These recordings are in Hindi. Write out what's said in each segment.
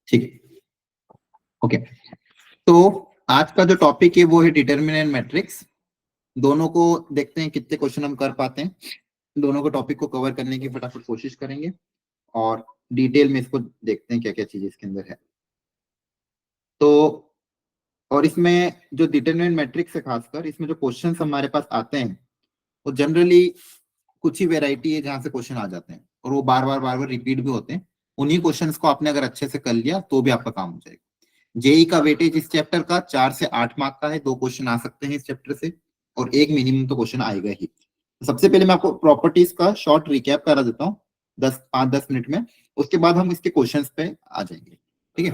ठीक है, ओके। तो आज का जो टॉपिक है वो है डिटरमिनेंट मैट्रिक्स। दोनों को देखते हैं कितने क्वेश्चन हम कर पाते हैं। दोनों को टॉपिक को कवर करने की फटाफट कोशिश करेंगे और डिटेल में इसको देखते हैं क्या क्या चीज इसके अंदर है। तो और इसमें जो डिटरमिनेंट मैट्रिक्स है, खासकर इसमें जो क्वेश्चन हमारे पास आते हैं वो जनरली कुछ ही वेराइटी है जहां से क्वेश्चन आ जाते हैं और वो बार बार रिपीट भी होते हैं। उन्हीं क्वेश्चंस को आपने अगर अच्छे से कर लिया तो भी आपका काम हो जाएगा। जेई का वेटेज इस चैप्टर का 4 से 8 मार्क का है। 2 क्वेश्चन आ सकते हैं इस चैप्टर से और एक मिनिमम तो क्वेश्चन आएगा ही। सबसे पहले मैं आपको प्रॉपर्टीज का शॉर्ट रिकैप करा देता हूँ 5-10 मिनट में। उसके बाद हम इसके क्वेश्चंस पे आ जाएंगे, ठीक है।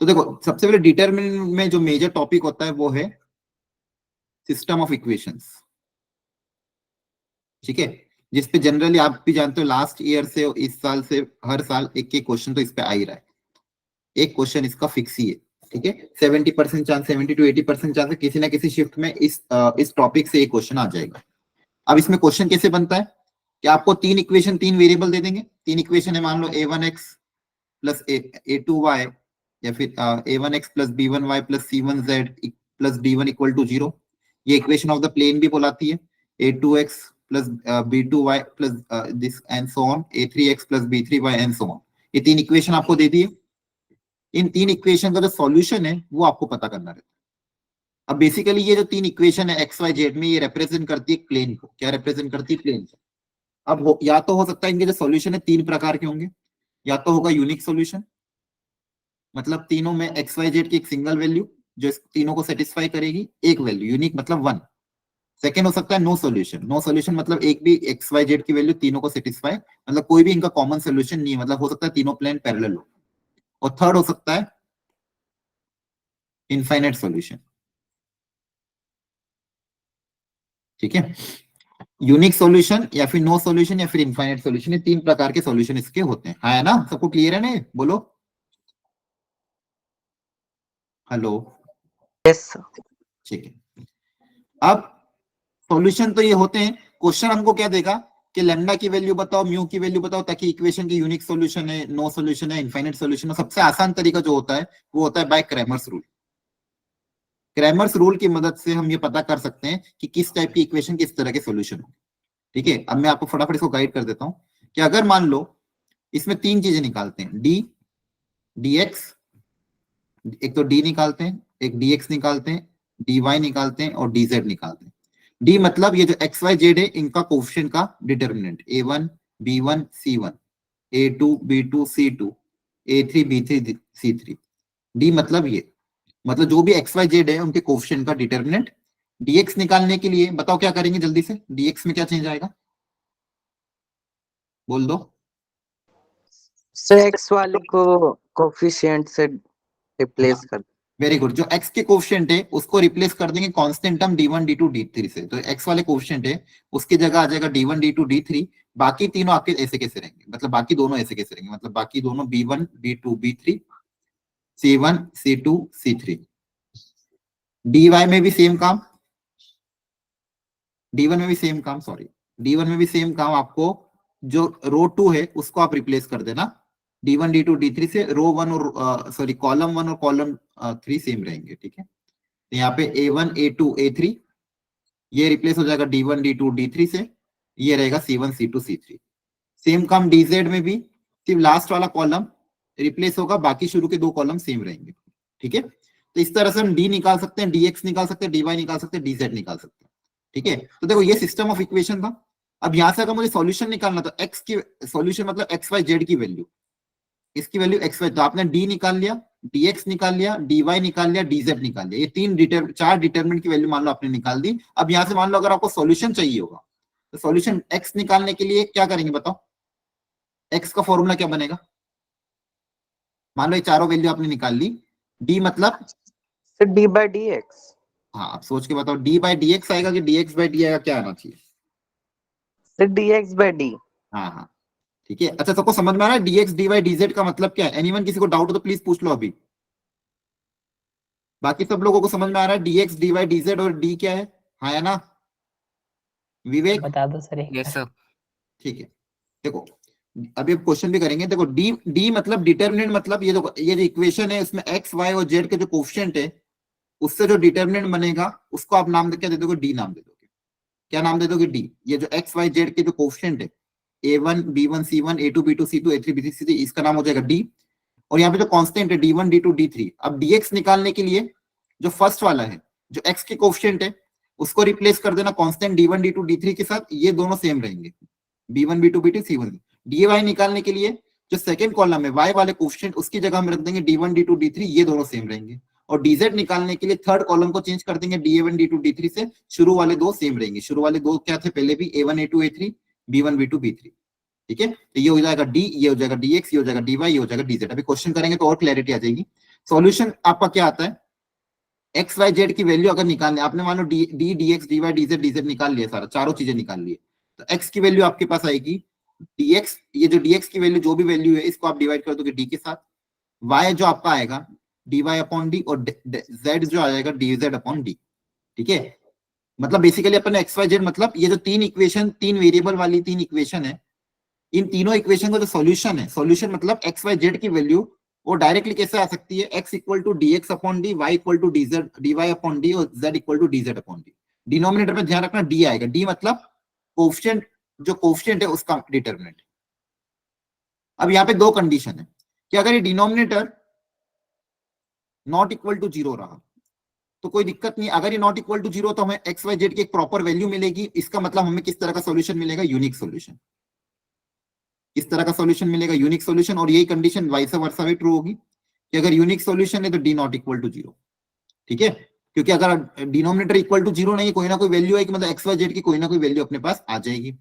तो देखो, सबसे पहले डिटरमिनेंट में जो मेजर टॉपिक होता है वो है सिस्टम ऑफ इक्वेशंस, ठीक है। जिसपे जनरली आप भी जानते हो लास्ट ईयर से इस साल से हर साल एक एक क्वेश्चन तो इस पे आ ही रहा है। एक क्वेश्चन इसका फिक्स ही है, ठीक है। 70% चांस, 70 to 80% चांस है किसी ना किसी शिफ्ट में इस टॉपिक से एक क्वेश्चन आ जाएगा। अब इसमें क्वेश्चन कैसे बनता है कि आपको 3 इक्वेशन 3 वेरिएबल दे देंगे। 3 इक्वेशन है, मान लो a1x प्लस a2y या फिर a1x plus b1y plus c1z plus d1 equal to 0। ये इक्वेशन ऑफ द प्लेन भी बुलाती है। a2x plus b2y plus this and so on, a3x plus b3y and so on. ये 3 इक्वेशन आपको दे दिए। इन 3 इक्वेशन का जो सॉल्यूशन है वो आपको पता करना रहता है। अब बेसिकली ये जो 3 इक्वेशन है एक्स वाई जेड में, ये रिप्रेजेंट करती है प्लेन को। क्या रिप्रेजेंट करती है? प्लेन को। अब या तो हो सकता है इनके जो सॉल्यूशन है 3 प्रकार के होंगे। या तो होगा यूनिक सॉल्यूशन, मतलब तीनों में एक्स वाई जेड की एक सिंगल वैल्यू जो इस तीनों को सेटिस्फाई करेगी, एक वैल्यू यूनिक मतलब 1। सेकेंड हो सकता है नो सॉल्यूशन। नो सॉल्यूशन मतलब एक भी एक्स वाई जेड की वैल्यू तीनों को सेटिस्फाई, मतलब कोई भी इनका कॉमन सॉल्यूशन नहीं है, मतलब हो सकता है तीनों प्लेन पैरेलल हो। और थर्ड हो सकता है इनफाइनाइट सॉल्यूशन, ठीक है। यूनिक सॉल्यूशन या फिर नो सॉल्यूशन या फिर इनफाइनाइट सॉल्यूशन, ये 3 प्रकार के सॉल्यूशन इसके होते हैं। है ना, सबको क्लियर है ना? बोलो हेलो। यस। ठीक है। अब सॉल्यूशन तो ये होते हैं। क्वेश्चन हमको क्या देगा कि लैम्डा की वैल्यू बताओ, म्यू की वैल्यू बताओ, ताकि इक्वेशन की यूनिक सॉल्यूशन है, नो सॉल्यूशन है, इनफाइनाइट सॉल्यूशन है। सबसे आसान तरीका जो होता है वो होता है by Cramer's rule. Cramer's rule की मदद से हम ये पता कर सकते हैं कि किस टाइप की इक्वेशन किस तरह के सॉल्यूशन हो, ठीक है। अब मैं आपको फटाफट इसको गाइड कर देता हूं कि अगर मान लो इसमें 3 चीजें निकालते हैं, डी dx, एक तो डी निकालते हैं, एक dx निकालते हैं, dy निकालते हैं और dz निकालते हैं। डी मतलब ये जो एक्स वाई जेड है इनका कोफिशिएंट का determinant a1 b1 c1, a2 b2 c2, a3 b3 c3। D मतलब ये, मतलब जो भी एक्स वाई जेड है उनके कोफिशिएंट का डिटर्मिनेंट। dx निकालने के लिए बताओ क्या करेंगे जल्दी से? dx में क्या चेंज आएगा, बोल दो। सर एक्स वाले को कोफिशिएंट से रिप्लेस कर। Very good. जो x के कोफिशिएंट है उसको रिप्लेस कर देंगे constant term d1 d2 d3 से। तो x वाले कोफिशिएंट है उसकी जगह आ जाएगा d1 d2 d3। बाकी तीनों आपके ऐसे कैसे रहेंगे, मतलब बाकी दोनों ऐसे कैसे रहेंगे, मतलब बाकी दोनों b1 b2 b3 c1 c2 c3। dy में भी सेम काम, d1 में भी सेम काम, सॉरी d1 में भी सेम काम। आपको जो रो 2 है उसको आप रिप्लेस कर देना d1 d2 d3 से। रो 1 और सॉरी कॉलम 1 और कॉलम 3 सेम रहेंगे, ठीक है। तो यहाँ पे a1 a2 a3 ये रिप्लेस हो जाएगा d1 d2 d3 से। ये रहेगा c1 c2 c3। सेम काम dz में भी, सिर्फ लास्ट वाला कॉलम रिप्लेस होगा, बाकी शुरू के 2 कॉलम सेम रहेंगे, ठीक है। तो इस तरह से हम d निकाल सकते हैं, dx निकाल सकते हैं, dy निकाल सकते हैं, dz निकाल सकते हैं, ठीक है। तो देखो ये सिस्टम ऑफ इक्वेशन था। अब यहां से अगर मुझे सॉल्यूशन निकालना तो x की सॉल्यूशन मतलब एक्स वाई जेड की वैल्यू, इसकी वैल्यू एक्स वाई, तो आपने d निकाल लिया, dx निकाल लिया, dy निकाल लिया, dz निकाल लिया। ये 4 डिटरमिनेंट की वैल्यू मान लो आपने निकाल दी। अब यहां से मान लो अगर आपको सॉल्यूशन चाहिए होगा तो सॉल्यूशन x निकालने के लिए क्या करेंगे बताओ? x का फॉर्मूला क्या बनेगा? मान लो ये चारों वैल्यू आपने निकाल ली। d मतलब, sir D by D x. हाँ आप सोच के बताओ, d बाई dx आएगा कि dx बाई डी आएगा, क्या आना चाहिए? Sir D x by D. हाँ हाँ, ठीक है। अच्छा सबको समझ में आ रहा है dx dy dz का मतलब क्या है? एनीवन किसी को डाउट हो तो प्लीज पूछ लो अभी। बाकी सब लोगों को समझ में आ रहा है dx dy dz और d क्या है? हाँ या ना? विवेक बता दो सर एक यस सर। ठीक है। देखो अभी क्वेश्चन भी करेंगे। देखो डी डी मतलब डिटर्मिनेंट, मतलब ये जो इक्वेशन है उसमें एक्स वाई और जेड के जो कोफिशिएंट है उससे जो डिटर्मिनेंट बनेगा उसको आप नाम क्या दे दोगे, डी नाम दे दोगे। क्या नाम दे दोगे, डी। ये जो एक्स वाई जेड के जो कोफिशिएंट है A1 B1 C1 A2 B2 C2 A3 B3 C3, इसका नाम हो जाएगा डी। और यहाँ पे जो कांस्टेंट है D1 D2 D3, अब dx निकालने के लिए जो फर्स्ट वाला है जो x के कोफिशिएंट है उसको रिप्लेस कर देना कांस्टेंट D1 D2 D3 के साथ, ये दोनों सेम रहेंगे B1 B2 B2 C1। dy निकालने के लिए जो सेकंड कॉलम है y वाले कोफिशिएंट उसकी जगह हम रख देंगे D1 D2 D3, ये दोनों सेम रहेंगे। और dz निकालने के लिए थर्ड कॉलम को चेंज कर देंगे Da1 D2 D3 से, शुरू वाले दो सेम रहेंगे। शुरू वाले दो क्या थे पहले भी, A1 A2 A3 B1 B2 B3। ठीक है, तो ये हो जाएगा डी, ये हो जाएगा dx, ये हो जाएगा dy, ये हो जाएगा dz। अभी क्वेश्चन करेंगे तो और क्लैरिटी आ जाएगी। सॉल्यूशन आपका क्या आता है, एक्स वाई जेड की वैल्यू अगर निकालने, आपने मान लो D dx dy dz dz निकाल लिया, सारा चारों चीजें निकाल लिए, तो x की वैल्यू आपके पास आएगी dx, ये जो dx की वैल्यू जो भी वैल्यू है इसको आप डिवाइड कर दोगे d के साथ, y जो आपका आएगा dy अपॉन डी, और z जो आएगा dz अपॉन डी। ठीक है, मतलब बेसिकली अपन एक्स वाई जेड, मतलब ये जो तीन इक्वेशन, तीन वेरिएबल वाली तीन इक्वेशन है, इन तीनों इक्वेशन का जो सॉल्यूशन है, सॉल्यूशन मतलब एक्स वाई जेड की वैल्यू वो डायरेक्टली कैसे आ सकती है, x equal to D X upon D, Y equal to D Z D Y upon D, और z equal to D Z upon D. Denominator में ध्यान रखना d आएगा, d मतलब कोफिशिएंट, जो कोफिशिएंट है उसका डिटरमिनेंट। अब यहाँ पे दो कंडीशन है कि अगर ये denominator not equal to zero रहा तो कोई दिक्कत नहीं, अगर ये नॉट इक्वल टू जीरो तो हमें एक्स वाई जेड की एक प्रॉपर वैल्यू मिलेगी, इसका मतलब हमें किस तरह का सॉल्यूशन मिलेगा, यूनिक सॉल्यूशन। इस तरह का सॉल्यूशन मिलेगा, यूनिक सॉल्यूशन। और यही कंडीशन वाइस वर्सा भी ट्रू होगी कि अगर यूनिक सॉल्यूशन है तो D not equal to zero. ठीक है, क्योंकि अगर डिनोमिनेटर इक्वल टू जीरो नहीं है, कोई ना कोई वैल्यू है कि मतलब एक्स वाई जेड की कोई ना कोई वैल्यू अपने पास आ जाएगी।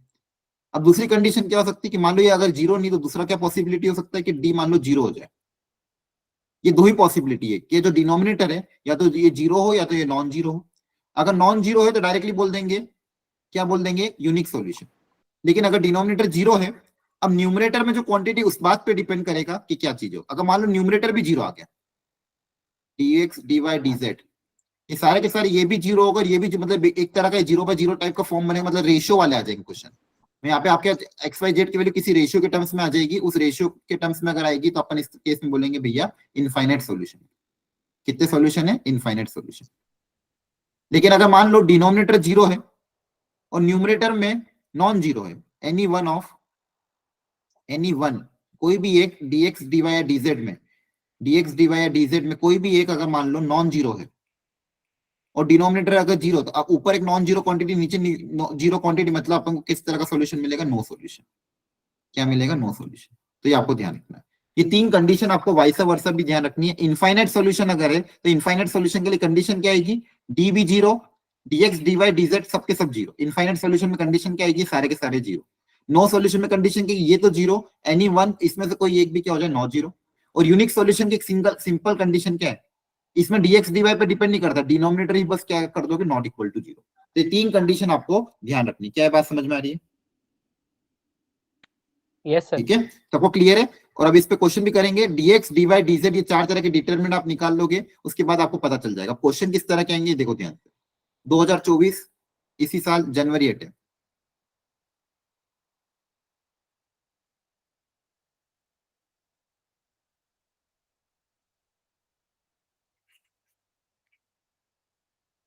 अब दूसरी कंडीशन क्या हो सकती है कि मान लो ये अगर जीरो नहीं तो दूसरा क्या पॉसिबिलिटी हो सकता है कि डी मान लो जीरो हो जाए। ये दो ही पॉसिबिलिटी है कि जो डिनोमिनेटर है या तो ये जीरो हो या तो ये नॉन जीरो हो। अगर नॉन जीरो है तो डायरेक्टली बोल देंगे, क्या बोल देंगे, यूनिक सॉल्यूशन। लेकिन अगर डिनोमिनेटर जीरो है, अब न्यूमरेटर में जो क्वांटिटी उस बात पे डिपेंड करेगा कि क्या चीज हो। अगर मान लो न्यूमरेटर भी जीरो आ गया, dx dy dz, ये सारे के सारे ये भी जीरो होगा, ये भी मतलब एक तरह का जीरो बाय जीरो टाइप का फॉर्म बनेगा, मतलब रेशियो वाले आ जाएंगे क्वेश्चन में। यहाँ पे आपके एक्स वाई जेड की वैल्यू किसी रेशियो के टर्म्स में आ जाएगी, उस रेशियो के टर्म्स में अगर आएगी तो अपन इस केस में बोलेंगे भैया इनफाइनाइट सॉल्यूशन। कितने सॉल्यूशन है, इनफाइनाइट सॉल्यूशन। लेकिन अगर मान लो डिनोमिनेटर जीरो है और न्यूमरेटर में नॉन जीरो है, any one of any one, कोई भी एक dx dy या dz में, dx dy या dz में कोई भी एक अगर मान लो नॉन जीरो है और डिनोमिनेटर अगर जीरो, तो अब ऊपर एक नॉन जीरो क्वांटिटी, नीचे जीरो क्वांटिटी, मतलब अपन को किस तरह का सॉल्यूशन मिलेगा, नो सॉल्यूशन। क्या मिलेगा, नो सॉल्यूशन। तो ये आपको ध्यान रखना है। ये तीन कंडीशन आपको वाइस वर्सा भी ध्यान रखनी है। इनफाइनाइट सॉल्यूशन अगर है तो इनफाइनाइट सॉल्यूशन के लिए कंडीशन क्या आएगी, डी भी जीरो, dx dy dz सबके सब जीरो। इनफाइनाइट सॉल्यूशन में कंडीशन क्या आएगी, सारे के सारे जीरो। नो सॉल्यूशन में कंडीशन की ये तो जीरो, एनी वन, इसमें से कोई एक भी क्या हो जाए, नॉन जीरो। और यूनिक सॉल्यूशन की एक सिंपल कंडीशन क्या है, इसमें dx dy पे डिपेंड नहीं करता, डिनोमिनेटर ही बस क्या कर दोगे, नॉट इक्वल टू जीरो। तो ये तीन कंडीशन आपको ध्यान रखनी। क्या है, बात समझ में आ रही है? Yes sir. ठीक है, सबको क्लियर है? और अब इस पे क्वेश्चन भी करेंगे, dx dy dz, ये चार तरह के डिटरमिनेंट आप निकाल लोगे, उसके बाद आपको पता चल जाएगा क्वेश्चन किस तरह के आएंगे। देखो ध्यान से, 2024 इसी साल जनवरी 8 है।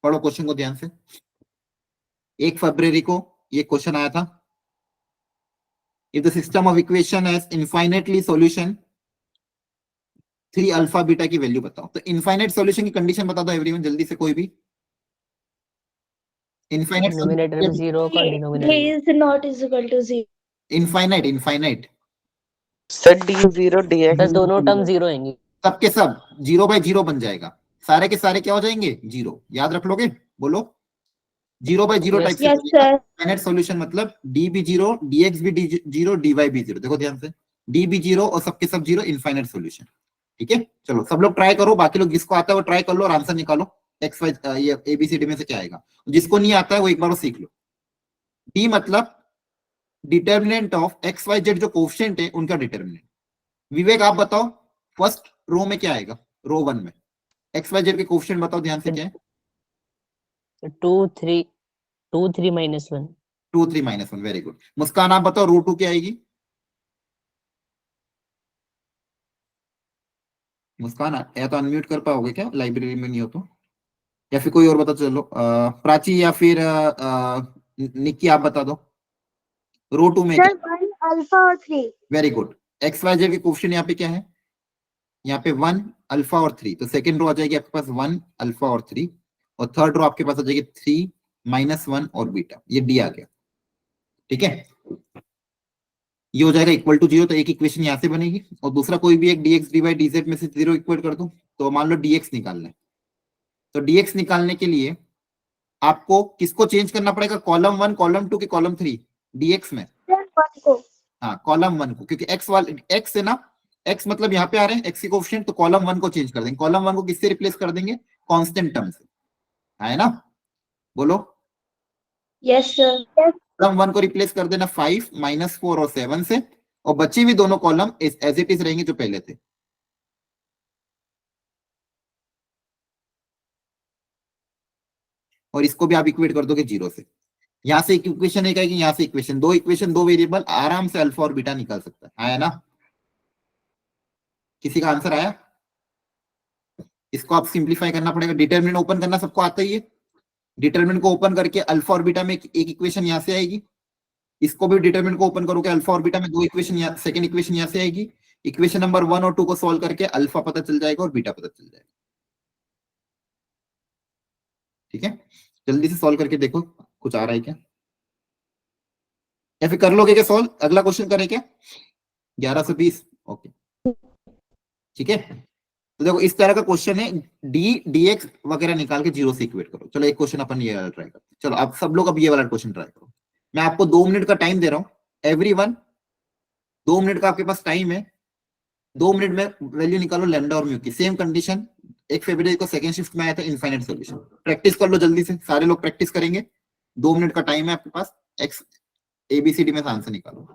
पढ़ो क्वेश्चन को ध्यान से। 1 फरवरी को ये क्वेश्चन आया था, if the system of equation has infinitely solution 3 alpha beta की वैल्यू बताओ। तो इनफाइनाइट सॉल्यूशन की कंडीशन बता दो एवरीवन जल्दी से, कोई भी। इनफाइनाइट न्यूमरेटर में जीरो होगा, denominator D is not is equal to 0. Infinite infinite sir D zero D sir x दोनों टर्म जीरो होंगी। सबके सब जीरो बाय जीरो बन जाएगा, सारे के सारे क्या हो जाएंगे, जीरो। याद रख लोगे, बोलो। Zero by zero type Yes, से Yes, sir. इनफाइनाइट सॉल्यूशन मतलब डी भी जीरो, dx भी जीरो, dy भी जीरो। देखो ध्यान से, डी भी जीरो और सबके सब जीरो, इनफाइनाइट सॉल्यूशन। ठीक है, चलो सब लोग ट्राई करो, बाकी लोग जिसको आता है वो ट्राई कर लो और आंसर निकालो। एक्स वाई ये एबीसीडी में से क्या आएगा, जिसको नहीं आता है वो एक बार वो सीख लो। डी मतलब determinant of X Y Z, जो कोफिशिएंट है उनका डिटर्मिनेंट। विवेक आप बताओ, फर्स्ट रो में क्या आएगा, रो 1 में एक्स वाई जेड के कोफिशिएंट बताओ ध्यान से, क्या है? 2 3 2 3 -1 2 3 -1, वेरी गुड। मुस्कान आप बताओ, रो 2 क्या आएगी? मुस्कान या तो अनम्यूट कर पाओगे क्या, लाइब्रेरी में नहीं हो तो, या फिर कोई और बता, चलो प्राची या फिर निक्की आप बता दो। रो 2 में सर 1 अल्फा और 3। Very good. X Y Z के क्वेश्चन यहाँ पे क्या है, यहाँ पे 1 अल्फा और 3, तो सेकंड रो आ जाएगी आपके पास 1 अल्फा और 3, और थर्ड रो आपके पास आ जाएगी 3 -1 और बीटा, ये डी आ गया। ठीक है, ये हो जाएगा इक्वल टू 0, तो एक इक्वेशन यहाँ से बनेगी, और दूसरा कोई भी एक dx dy dz में से 0 इक्वल कर दूं, तो मान लो dx निकालना है, तो dx निकालने के लिए आपको किसको चेंज करना पड़ेगा, कॉलम 1 कॉलम 2 के कॉलम 3 dx में, सर 1 को। हाँ कॉलम 1 को, क्योंकि x वाले x है ना, x मतलब यहाँ पे आ रहे हैं x के कोएफिशिएंट, तो कॉलम 1 को चेंज कर देंगे, कॉलम 1 को किससे रिप्लेस कर देंगे, कांस्टेंट टर्म से, है ना, बोलो। Yes sir. कॉलम 1 को रिप्लेस कर देना 5 -4 और 7 से, और बची हुई दोनों कॉलम एज इट इज रहेंगे जो पहले थे। और इसको भी आप इक्वेट कर दोगे 0 से, यहां से एक इक्वेशन एक आएगी, यहां से इक्वेशन, दो इक्वेशन दो वेरिएबल, आराम से अल्फा और बीटा निकाल सकता है ना। किसी का आंसर आया, इसको आप सिंप्लीफाई करना पड़ेगा, डिटरमिनेंट ओपन करना सबको आता ही है, डिटरमिनेंट को ओपन करके अल्फा और बीटा में एक इक्वेशन यहां से आएगी, इसको भी डिटरमिनेंट को ओपन करोगे अल्फा और बीटा में दो इक्वेशन, सेकंड इक्वेशन यहां से आएगी, इक्वेशन नंबर 1 और 2 को सॉल्व करके अल्फा पता चल जाएगा और बीटा पता चल जाएगा। ठीक है, जल्दी से सॉल्व करके देखो कुछ आ रहा है क्या, या फिर कर लोगे क्या सॉल्व, अगला क्वेश्चन करें क्या, 1120। ओके ठीक है, तो देखो इस तरह का क्वेश्चन है, डी डीएक्स वगैरह निकाल के 0 से इक्वेट करो। चलो एक क्वेश्चन अपन ये वाला ट्राई करते हैं, चलो आप सब लोग अब ये वाला क्वेश्चन ट्राई करो, मैं आपको 2 मिनट का टाइम दे रहा हूं, एवरीवन 2 मिनट का आपके पास टाइम है, 2 मिनट में वैल्यू निकालो लैम्डा और म्यू की, सेम कंडीशन, 1 फरवरी को सेकंड शिफ्ट में आया था, इनफाइनाइट सॉल्यूशन। प्रैक्टिस कर लो जल्दी से, सारे लोग प्रैक्टिस करेंगे, 2 मिनट का टाइम है आपके पास, एक्स एबीसीडी में से आंसर निकालो।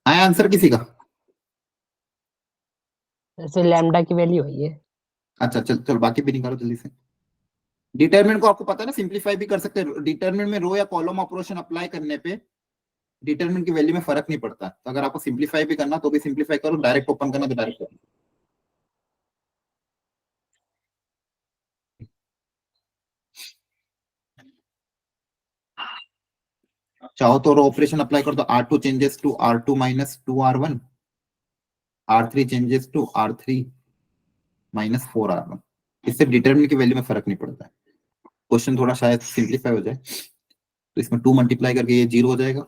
आया आंसर किसी का, ऐसे लैम्डा की वैल्यू है ये। अच्छा चल चल बाकी भी निकालो जल्दी से। डिटरमिनेंट को आपको पता है ना, सिंप्लीफाई भी कर सकते हैं, डिटरमिनेंट में रो या कॉलम ऑपरेशन अप्लाई करने पे डिटरमिनेंट की वैल्यू में फर्क नहीं पड़ता, तो अगर आपको सिंप्लीफाई भी करना तो भी सिंप्लीफाई करो, डायरेक्ट ओपन करना तो डायरेक्ट करो। चाहो तो रो ऑपरेशन अप्लाई कर दो, R2 changes to R2 minus 2R1, R3 changes to R3 minus 4R1, इससे डिटरमिनेंट की वैल्यू में फर्क नहीं पड़ता है। क्वेश्चन थोड़ा शायद सिंप्लीफाई हो जाए, तो इसमें 2 मल्टीप्लाई करके ये 0 हो जाएगा,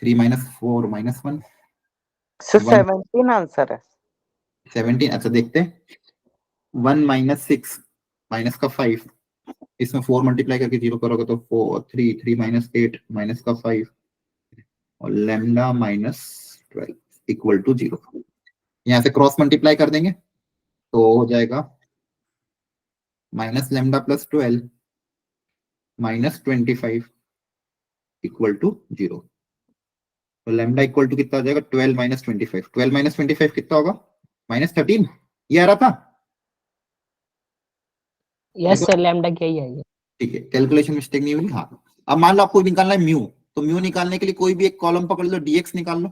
3 माइनस 4 -1, सर 1 17 आंसर है। 17। अच्छा देखते हैं, 1 -6 माइनस का 5, इसमें 4 मल्टीप्लाई करके 0 करोगे तो 4 3 3 -8 माइनस का 5 और लैम्डा -12। Equal to 0। यहाँ से क्रॉस मल्टीप्लाई कर देंगे तो हो जाएगा minus lambda plus 12 minus 25 equal to 0। तो लेमडा इक्वल टू कितना हो जाएगा 12 माइनस 25। 12 माइनस 25 कितना होगा माइनस 13। ये आ रहा था यस सर लैम्डा क्या ही है ये। ठीक है, कैलकुलेशन मिस्टेक नहीं हुई। हाँ अब मान लो आपको निकालना है म्यू, तो म्यू निकालने के लिए कोई भी एक कॉलम पकड़ लो, डीएक्स निकाल लो।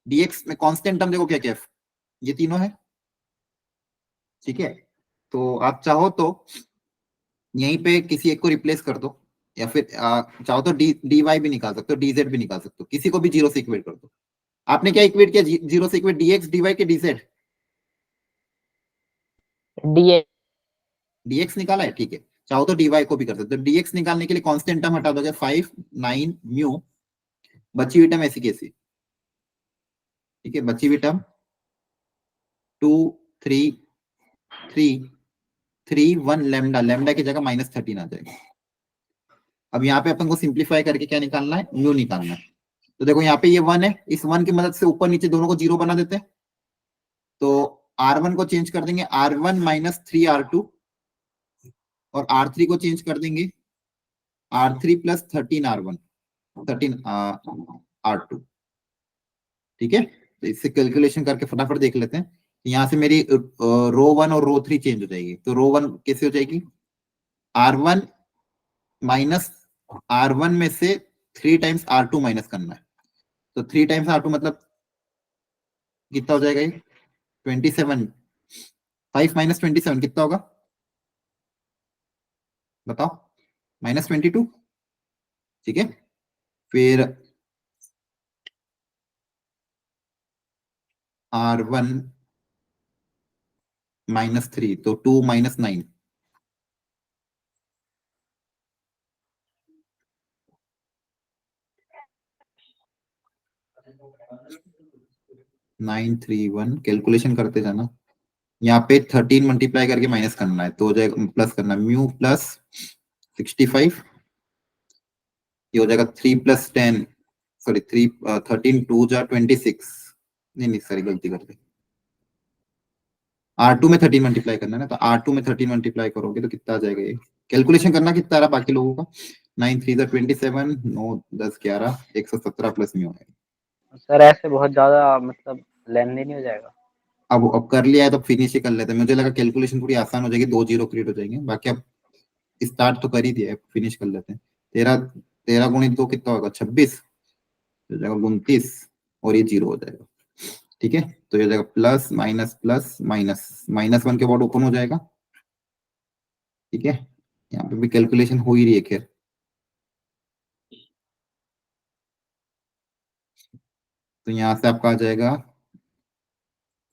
डीएक्स में कांस्टेंट टर्म देखो क्या क्या है, ये तीनों है। ठीक है, तो आप चाहो तो यहीं पे किसी एक को रिप्लेस कर दो, या फिर चाहो तो डी वाई भी निकाल सकते हो, डीजेड भी निकाल सकते हो, किसी को भी जीरो से इक्वेट कर दो। आपने क्या इक्वेट किया, जीरो से इक्वेट डीएक्स डीवाई के डीजेड, डी डीएक्स निकाला है। ठीक है, चाहो तो डीवाई को भी कर सकते हो। डीएक्स निकालने के लिए कांस्टेंट टर्म हटा दोगे 5 9 म्यू, बची हुई टर्म ऐसी कैसी। ठीक है, बची हुई टर्म 2 3 3 3 1 लेमडा, लेमडा की जगह माइनस 13 आ जाएगा। अब यहाँ पे अपन को सिंप्लीफाई करके क्या निकालना है, म्यू निकालना है। तो देखो यहाँ पे ये 1 है, इस 1 की मदद से ऊपर नीचे दोनों को 0 बना देते हैं। तो R1 को चेंज कर देंगे R1 माइनस 3R2, और R3 को चेंज कर देंगे R3 प्लस 13R1 13R2। ठीक है, तो इससे कैलकुलेशन करके फटाफट देख लेते हैं। यहाँ से मेरी रो 1 और रो 3 चेंज हो जाएगी। तो रो 1 कैसे हो जाएगी, R1 माइनस R1 में से 3 टाइम्स R2 माइनस करना है। तो 3 टाइम्स R2 मतलब कितना हो जाएगा ये 27। 5 माइनस 27 कितना होगा बताओ, माइनस 22। ठीक है, फिर R1 माइनस 3, तो 2 माइनस 9, 931। कैलकुलेशन करते जाना, यहाँ पे 13 मल्टीप्लाई करके माइनस करना है तो हो जाएगा, प्लस करना है म्यू प्लस 65, ये हो जाएगा 3 प्लस 10 सॉरी 3 13 2 जा 26। नहीं सॉरी गलती कर दी, R2 में 13 मल्टीप्लाई करना है ना, तो R2 में 13 मल्टीप्लाई करोगे तो कितना आ जाएगा ये, कैलकुलेशन करना कितना आ रहा बाकी लोगों का। 9 3 जा 27, 9 10 11 117 प्लस म्यू है। सर ऐसे बहुत ज्यादा मतलब लेंदी नहीं हो जाएगा। अब कर लिया है तो फिनिश ही कर लेते हैं। मुझे लगा कैलकुलेशन थोड़ी आसान हो जाएगी, 2 0 क्रिएट हो जाएंगे। बाकी अब स्टार्ट तो कर ही दिया है, फिनिश कर लेते हैं। 13 गुणित 2 कितना होगा 26, हो जाएगा 29, और ये 0 हो जाएगा। ठीक है, तो ये हो जाएगा plus minus plus minus, minus 1 के बाद ओपन हो जाएगा। ठीक है, यहाँ पे भी कैलकुलेशन हो ही रही है खैर। तो यहाँ से आपका आ जाएगा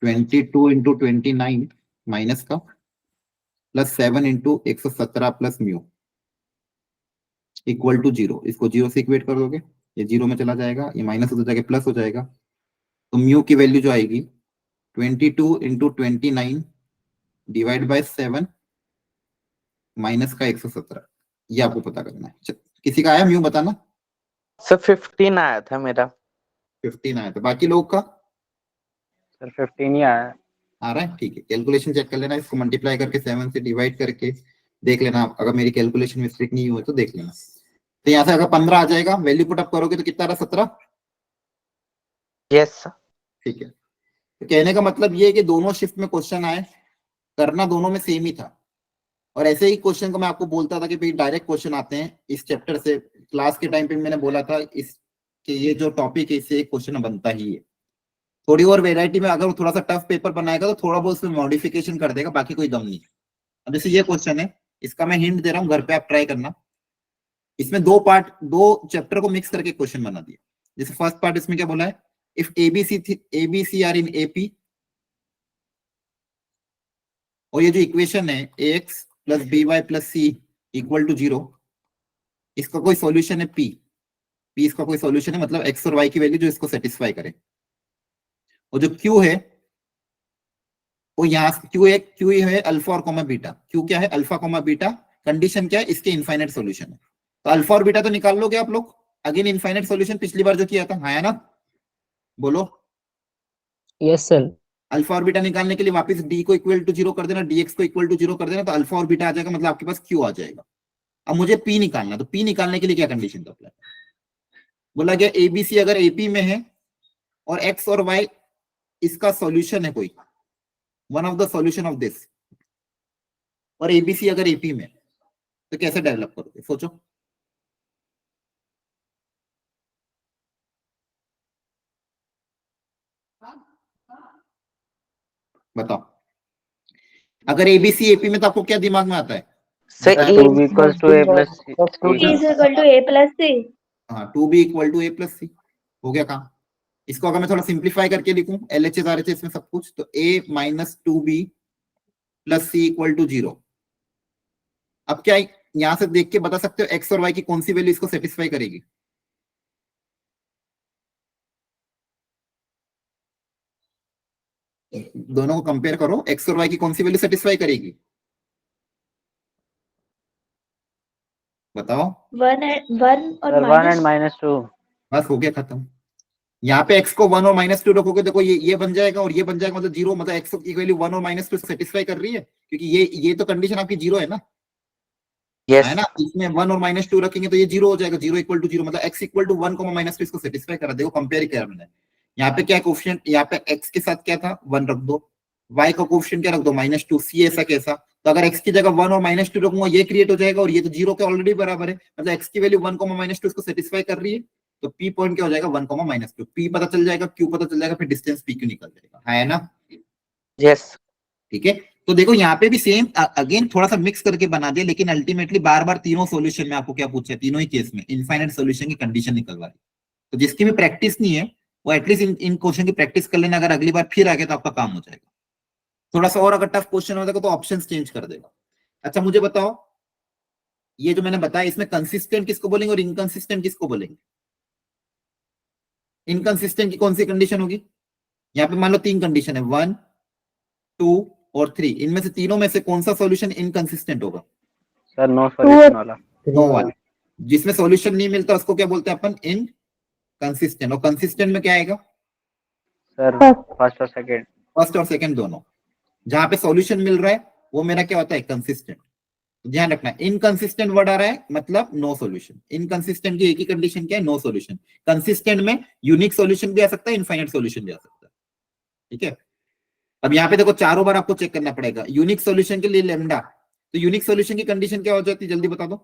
22 इंटू 29 माइनस का plus 7 into 117 plus mu equal to 0। इसको 0 से इक्वेट कर दोगे, ये 0 में चला जाएगा, ये माइनस हो जाएगा प्लस हो जाएगा। तो म्यू की वैल्यू जो आएगी 22 इंटू 29 डिवाइड बाय 7 माइनस का 117, ये आपको पता करना है। किसी का आया म्यू बताना। सर 15 आया था मेरा। 15 आया था, बाकी लोग का सर 15 ही आया है। आ रहा है। ठीक है, कैलकुलेशन चेक कर लेना, इसको मल्टीप्लाई करके 7 से डिवाइड करके देख लेना, अगर मेरी कैलकुलेशन मिस्टेक नहीं हुई तो देख लेना। तो यहाँ से अगर 15 आ जाएगा, वैल्यू पुट अप करोगे तो कितना आ रहा 17। Yes sir. ठीक है, तो कहने का मतलब ये है कि दोनों शिफ्ट में क्वेश्चन आए, करना दोनों में सेम ही था। और ऐसे ही क्वेश्चन को मैं आपको बोलता था कि भाई डायरेक्ट क्वेश्चन आते हैं इस चैप्टर से। क्लास के टाइम पे मैंने बोला था इस कि ये जो टॉपिक है इससे एक क्वेश्चन बनता ही है। थोड़ी और वेराइटी में अगर थोड़ा सा टफ पेपर बनाएगा तो थोड़ा बहुत उसमें मॉडिफिकेशन कर देगा, बाकी कोई दम नहीं। अब जैसे ये क्वेश्चन है, इसका मैं हिंट दे रहा हूँ, घर पे आप ट्राई करना। इसमें दो पार्ट, दो चैप्टर को मिक्स करके क्वेश्चन बना दिया। जैसे फर्स्ट पार्ट इसमें क्या बोला है, if ABC are in AP, और ये जो इक्वेशन है ax plus B Y plus C equal to 0, इसका कोई सॉल्यूशन है p इसका कोई सॉल्यूशन है, मतलब x और y की वैल्यू जो इसको सेटिस्फाई करे। और जो q है वो यहाँ q है अल्फा और कॉमा बीटा। q क्या है, अल्फा कॉमा बीटा। कंडीशन क्या है, इसके इनफाइनाइट सॉल्यूशन है। तो अल्फा और बीटा तो निकाल लोगे आप लोग। अगेन इनफाइनाइट सॉल्यूशन पिछली बार जो किया था, हाँ ना, बोलो यस सर। अल्फा और बीटा निकालने के लिए वापस डी को इक्वल टू 0 कर देना, डीएक्स को इक्वल टू 0 कर देना, तो अल्फा और बीटा आ जाएगा, मतलब आपके पास क्यू आ जाएगा। अब मुझे पी निकालना, तो पी निकालने के लिए क्या कंडीशन था अप्लाई? बोला गया एबीसी अगर एपी में है और एक्स और वाई इसका सॉल्यूशन है कोई, one of the solution of this, और एबीसी अगर एपी में, तो कैसे डेवलप करोगे सोचो। बताओ, अगर एबीसी एपी में तो आपको क्या दिमाग में आता है? Sir two B equals to A plus C. T is equal to A plus C. हाँ, two B equal to A plus C, हो गया काम। इसको अगर मैं थोड़ा सिंप्लीफाई करके लिखूं, L H S R H S में सब कुछ, तो A minus two B plus C equal to 0। अब क्या यहां से देख के बता सकते हो एक्स और वाई की कौन सी वैल्यू इसको सेटिस्फाई करेगी? दोनों को कंपेयर करो, एक्स और वाई की कौन सी वैल्यू सेटिस्फाई करेगी, बताओ। 1 और सर 1 एंड -2। बस हो गया खत्म। यहाँ पे x को 1 और -2 रखोगे, देखो ये बन जाएगा और ये बन जाएगा, मतलब 0, मतलब x की वैल्यू 1 और -2 सेटिस्फाई कर रही है, क्योंकि ये तो कंडीशन आपकी 0 है ना, यस है ना। इसमें 1 और -2 रखेंगे तो ये 0 हो जाएगा, 0 इक्वल टू 0, मतलब x इक्वल टू 1, -2 इसको सेटिस्फाई करा। देखो कंपेयर किया मैंने, यहाँ पे क्या कोफिशिएंट, यहाँ पे x के साथ क्या था 1 रख दो, y का कोफिशिएंट क्या रख दो -2, c ऐसा कैसा, तो अगर x की जगह 1 और -2 रखूंगा ये क्रिएट हो जाएगा, और ये तो 0 के ऑलरेडी बराबर है, मतलब x की वैल्यू 1, -2 इसको सेटिस्फाई कर रही है, तो p पॉइंट क्या हो जाएगा 1, -2, p पता चल जाएगा, q पता चल जाएगा, फिर डिस्टेंस pq निकल जाएगा, है ना। यस ठीक है, तो देखो यहाँ पे भी सेम अगेन थोड़ा सा मिक्स करके बना दिया, लेकिन अल्टीमेटली बार बार तीनों सॉल्यूशन में आपको क्या पूछा है, तीनों ही केस में इनफाइनाइट सॉल्यूशन की कंडीशन निकलवा दी। तो जिसकी भी प्रैक्टिस नहीं है वो एटलीस्ट इन क्वेश्चन की प्रैक्टिस कर लेना, अगर अगली बार फिर आ गया तो आपका काम हो जाएगा। थोड़ा सा और अगर टफ क्वेश्चन हो जाएगा तो ऑप्शंस चेंज कर देगा। अच्छा मुझे बताओ, ये जो मैंने बताया इसमें कंसिस्टेंट किसको बोलेंगे और इनकंसिस्टेंट किसको बोलेंगे? इनकंसिस्टेंट की कौन सी कंडीशन होगी? यहाँ पे मान लो 3 कंडीशन है, 1, 2 और 3, इनमें से तीनों में से कौन सा सॉल्यूशन इनकंसिस्टेंट होगा? सर नो सॉल्यूशन वाला। नो वाला। जिसमें सॉल्यूशन नहीं मिलता उसको क्या बोलते हैं अपन? इनकंसिस्टेंट। और कंसिस्टेंट में क्या आएगा? सर फर्स्ट और सेकंड। फर्स्ट और सेकंड दोनों। जहां पे सॉल्यूशन मिल रहा है वो मेरा क्या होता है? कंसिस्टेंट। ध्यान रखना, इनकंसिस्टेंट वर्ड आ रहा है मतलब नो सॉल्यूशन। इनकंसिस्टेंट की एक ही कंडीशन क्या है? No solution. कंसिस्टेंट में यूनिक सॉल्यूशन भी आ सकता है, इनफाइनाइट सॉल्यूशन भी आ सकता है। ठीक है, अब यहाँ पे देखो चारों बार आपको चेक करना पड़ेगा। यूनिक सॉल्यूशन के लिए लेमडा, तो यूनिक सॉल्यूशन की कंडीशन क्या हो जाती है, जल्दी बता दो,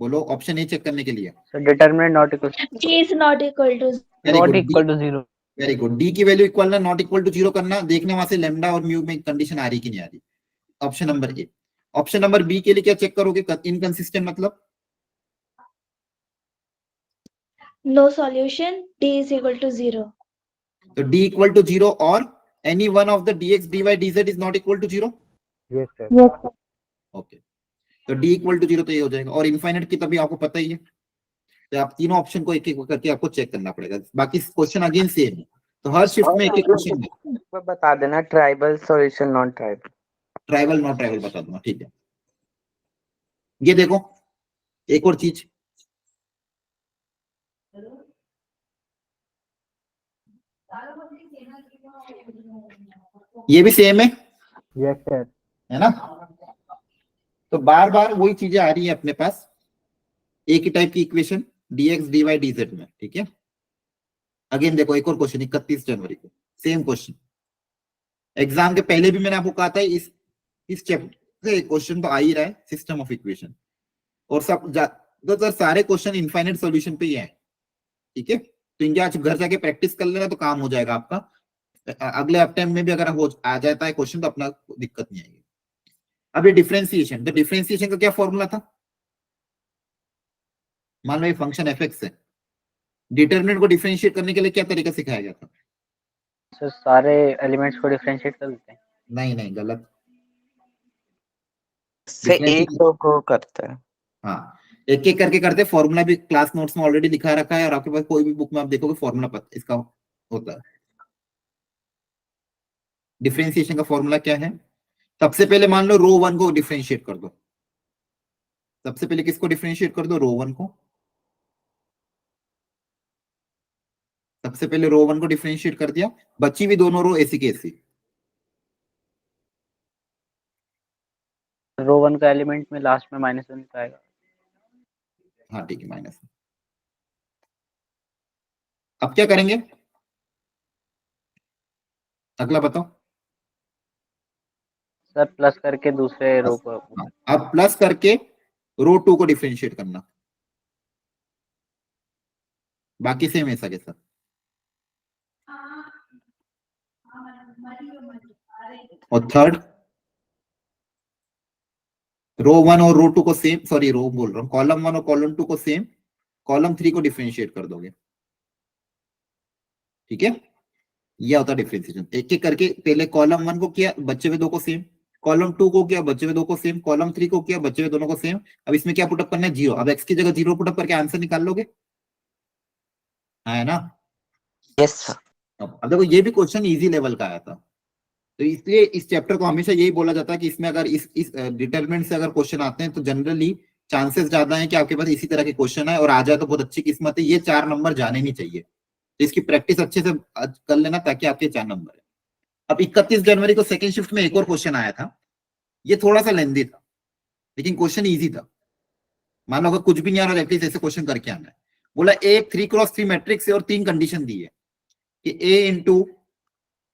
बोलो ऑप्शन ए चेक करने के लिए। Sir determinant not equal. T is not equal to not equal to 0। Very good, D की वैल्यू इक्वल ना नॉट इक्वल टू 0 करना, देखने वहां से लेमडा और म्यू में कंडीशन आ रही कि नहीं आ रही। Option number A. Option number B के लिए क्या चेक करोगे? इनकंसिस्टेंट मतलब no solution. D is equal to 0. तो डी इक्वल टू 0 और any one of the dx dy dz is not equal to 0। Yes sir. Okay, तो डी इक्वल टू 0 तो ये हो जाएगा, और इनफाइनाइट की तभी आपको पता ही है, तो आप तीनों ऑप्शन को एक एक करके आपको चेक करना पड़ेगा। बाकी क्वेश्चन अगेन सेम है, तो हर शिफ्ट में एक एक क्वेश्चन है। बता देना, tribal solution non tribal. Tribal not tribal बता दूंगा, ठीक है। ये देखो एक और चीज, ये भी सेम है, यस सर। है ना। तो बार बार वही चीजें आ रही है अपने पास, एक ही टाइप की इक्वेशन dx dy dz में। ठीक है, अगेन देखो एक और क्वेश्चन 31 जनवरी को सेम क्वेश्चन। एग्जाम के पहले भी मैंने आपको कहा था इस चैप्टर से क्वेश्चन तो आ ही रहा है, सिस्टम ऑफ इक्वेशन, और सब ज्यादातर सारे क्वेश्चन इनफाइनाइट सॉल्यूशन पे ही है। ठीक है, तो इनके आज घर जाके प्रैक्टिस कर लेना तो काम हो जाएगा आपका। अगले टाइम में भी अगर हो आ जाता है क्वेश्चन तो अपना दिक्कत नहीं आएगी। अब ये डिफरेंशिएशन, तो डिफरेंशिएशन का क्या फॉर्मूला था? मान लो ये फंक्शन एफ एक्स है, डिटरमिनेंट को डिफरेंशिएट करने के लिए क्या तरीका सिखाया गया था? सर सारे एलिमेंट्स को डिफरेंशिएट कर देते हैं। नहीं नहीं, गलत। से एक दो को करता है। हाँ, एक एक करके करते, फॉर्मूला भी क्लास नोट्स में ऑलरेडी लिखा रखा है, और आपके पास कोई भी बुक में आप देखोगे फॉर्मूला इसका होता है। डिफरेंशिएशन का फॉर्मूला क्या है? सबसे पहले मान लो रो 1 को डिफरेंशिएट कर दो। सबसे पहले किसको डिफरेंशिएट कर दो? रो 1 को। सबसे पहले रो 1 को डिफरेंशिएट कर दिया, बची भी दोनों रो ऐसी की ऐसी। रो 1 का एलिमेंट में लास्ट में -1 आएगा। हाँ ठीक है, माइनस। अब क्या करेंगे, अगला बताओ। सर प्लस करके दूसरे रो को। हाँ, अब प्लस करके रो 2 को डिफरेंशिएट करना, बाकी सेम ऐसा के साथ। और थर्ड, रो 1 और रो 2 को सेम, सॉरी रो बोल रहा हूँ, कॉलम 1 और कॉलम 2 को सेम, कॉलम 3 को डिफरेंशिएट कर दोगे। ठीक है, ये होता है डिफरेंशिएशन। एक एक करके पहले कॉलम 1 को किया, बच्चे हुए दो को सेम, कॉलम 2 को किया, बच्चे हुए दो को सेम, कॉलम 3 को किया, बच्चे हुए दोनों को सेम। अब इसमें क्या पुटअप करना है, 0। अब x की जगह 0 पुटअप करके आंसर निकाल लोगे, है ना। Yes sir. अब देखो ये भी क्वेश्चन इजी लेवल का आया था, तो इसलिए इस चैप्टर को हमेशा यही बोला जाता है कि इसमें अगर इस डिटरमिनेंट से अगर क्वेश्चन आते हैं तो जनरली चांसेस ज्यादा है कि आपके पास इसी तरह के क्वेश्चन है, और आ जाए तो बहुत अच्छी किस्मत है। ये 4 नंबर जाने नहीं चाहिए, तो इसकी प्रैक्टिस अच्छे से कर लेना ताकि आपके 4 नंबर है। अब 31 जनवरी को सेकंड शिफ्ट में एक और क्वेश्चन आया था, ये थोड़ा सा लेंदी था लेकिन क्वेश्चन इजी था। मान लो अगर कुछ भी नहीं आ रहा एटलीस्ट ऐसे क्वेश्चन करके आना है। बोला एक 3x3 मैट्रिक्स है और 3 कंडीशन दी है कि a इंटू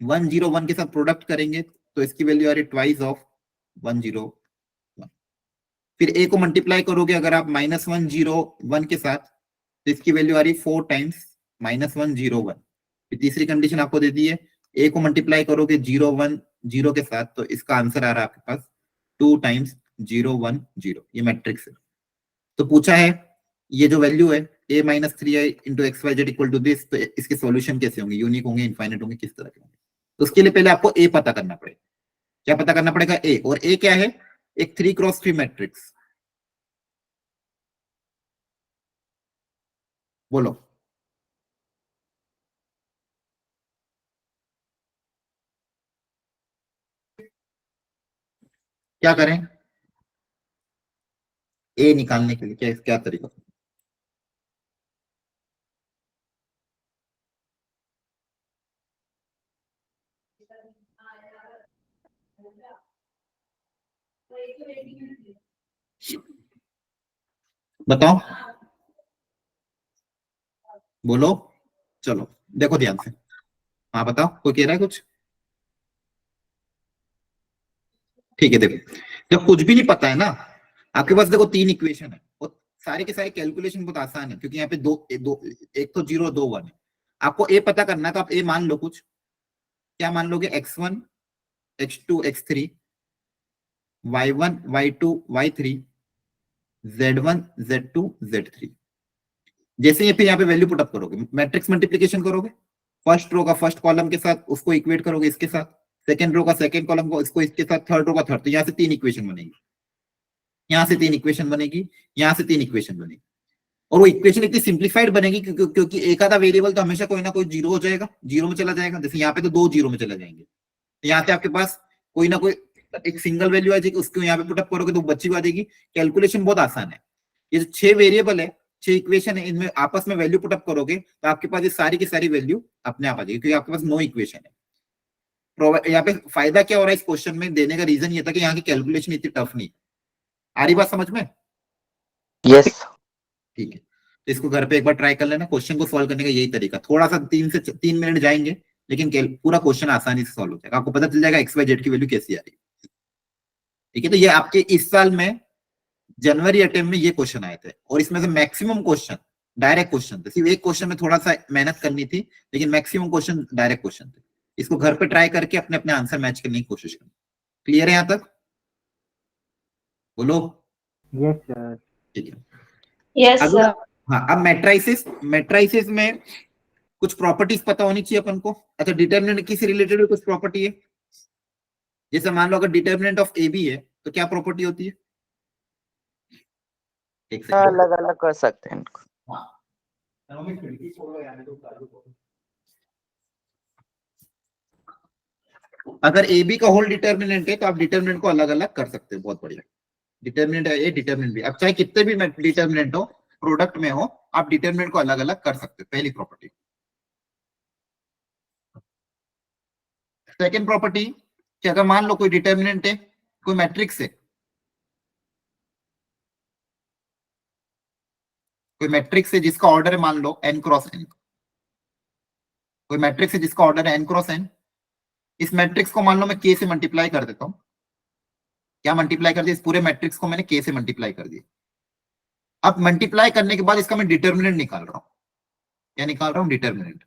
101 के साथ प्रोडक्ट करेंगे तो इसकी वैल्यू आ रही ट्वाइस ऑफ 101। फिर a को मल्टीप्लाई करोगे अगर आप -101 के साथ तो इसकी वैल्यू आ रही 4 टाइम्स -101। फिर तीसरी कंडीशन आपको दे दी है, a को मल्टीप्लाई करोगे 010 के साथ तो इसका आंसर आ रहा है आपके पास 2 टाइम्स 010। ये मैट्रिक्स है। तो पूछा है ये जो वैल्यू है a - 3i into X Y Z equal to this, तो इसके सॉल्यूशन कैसे होंगे, यूनिक होंगे, इनफाइनाइट होंगे, किस तरह के होंगे। तो उसके लिए पहले आपको a पता करना पड़ेगा। क्या पता करना पड़ेगा, a। और a क्या है, एक 3x3 मैट्रिक्स। बोलो क्या करें a निकालने के लिए, क्या क्या तरीका। बताओ, बोलो, चलो देखो ध्यान से। हाँ बताओ, कोई कह रहा है कुछ। ठीक है, देखो जब कुछ भी नहीं पता है ना, आपके पास देखो 3 इक्वेशन है और सारे के सारे कैलकुलेशन बहुत आसान है क्योंकि यहाँ पे एक तो 0 2 1 है। आपको ए पता करना है तो आप ए मान लो कुछ, क्या मान लोगे, x1 x2 x3 y1 y2 y3 z1 z2 z3। जैसे ये फिर यहाँ पे वैल्यू पुटअप करोगे, मैट्रिक्स मल्टीप्लीकेशन करोगे, फर्स्ट रो का फर्स्ट कॉलम के साथ उसको इक्वेट करोगे इसके साथ, सेकंड रो का सेकंड कॉलम को इसको इसके साथ, थर्ड रो का थर्ड। तो यहाँ से 3 इक्वेशन बनेगी, यहाँ से 3 इक्वेशन बनेगी, यहाँ से 3 इक्वेशन बनेगी। और वो इक्वेशन इतनी सिंप्लीफाइड बनेगी क्योंकि एक आधा वेरिएबल तो हमेशा कोई ना कोई जीरो हो जाएगा, जीरो में चला जाएगा। जैसे यहाँ पे तो 2 जीरो में चले जाएंगे, यहाँ से आपके पास कोई ना कोई एक सिंगल वैल्यू आ जाएगी, उसको यहाँ पे पुटअप करोगे तो बच्ची भी आ जाएगी। कैलकुलेशन बहुत आसान है। ये जो 6 वेरिएबल है, 6 इक्वेशन है, इनमें आपस में वैल्यू पुटअप करोगे तो आपके पास ये सारी की सारी वैल्यू अपने आप आ जाएगी क्योंकि आपके पास 9 इक्वेशन है। यहाँ पे फायदा क्या हो रहा है इस क्वेश्चन में देने का रीजन ये था कि यहाँ की कैलकुलेशन इतनी टफ नहीं। आ रही बात समझ में? यस। ठीक है, तो इसको घर पे एक बार ट्राई कर लेना। क्वेश्चन को सॉल्व करने का यही तरीका, थोड़ा सा 3 मिनट जाएंगे लेकिन पूरा क्वेश्चन आसानी से सॉल्व हो जाएगा। आपको पता चल जाएगा एक्स वाई जेड की वैल्यू कैसी आ रही है। ठीक है, तो ये आपके इस साल में जनवरी अटेम्प्ट में ये क्वेश्चन आए थे और इसमें से मैक्सिमम क्वेश्चन डायरेक्ट क्वेश्चन थे। सिर्फ एक क्वेश्चन में थोड़ा सा मेहनत करनी थी लेकिन मैक्सिमम क्वेश्चन डायरेक्ट क्वेश्चन थे। इसको घर पे ट्राई करके अपने अपने आंसर मैच करने की कोशिश करना। क्लियर है यहाँ तक? बोलो। Yes sir. ठीक है, Yes, अगला। sir. हाँ, अब मैट्राइसिस में कुछ प्रॉपर्टीज पता होनी चाहिए अपन को। अच्छा, डिटरमिनेंट किसी रिलेटेड कुछ प्रॉपर्टी है, जैसे मान लो अगर डिटरमिनेंट ऑफ ए बी है तो क्या प्रॉपर्टी होती है? एक सेकंड, अलग अलग कर सकते हैं इनको। अगर ए बी का होल डिटरमिनेंट है तो आप डिटरमिनेंट को अलग अलग कर सकते हो। बहुत बढ़िया, डिटरमिनेंट है ए, डिटरमिनेंट बी। अब चाहे कितने भी डिटरमिनेंट हो, प्रोडक्ट में हो, आप डिटरमिनेंट को अलग अलग कर सकते हो। पहली प्रॉपर्टी। सेकेंड प्रॉपर्टी कि अगर मान लो कोई डिटर्मिनेंट है, कोई मैट्रिक्स है, कोई मैट्रिक्स है जिसका ऑर्डर है मान लो n क्रॉस n, कोई मैट्रिक्स है जिसका ऑर्डर है n क्रॉस n, इस मैट्रिक्स को मान लो मैं k से मल्टीप्लाई कर देता हूं। क्या मल्टीप्लाई कर दिया? इस पूरे मैट्रिक्स को मैंने k से मल्टीप्लाई कर दिया। अब मल्टीप्लाई करने के बाद इसका मैं डिटर्मिनेंट निकाल रहा हूं। क्या निकाल रहा हूं? डिटर्मिनेंट।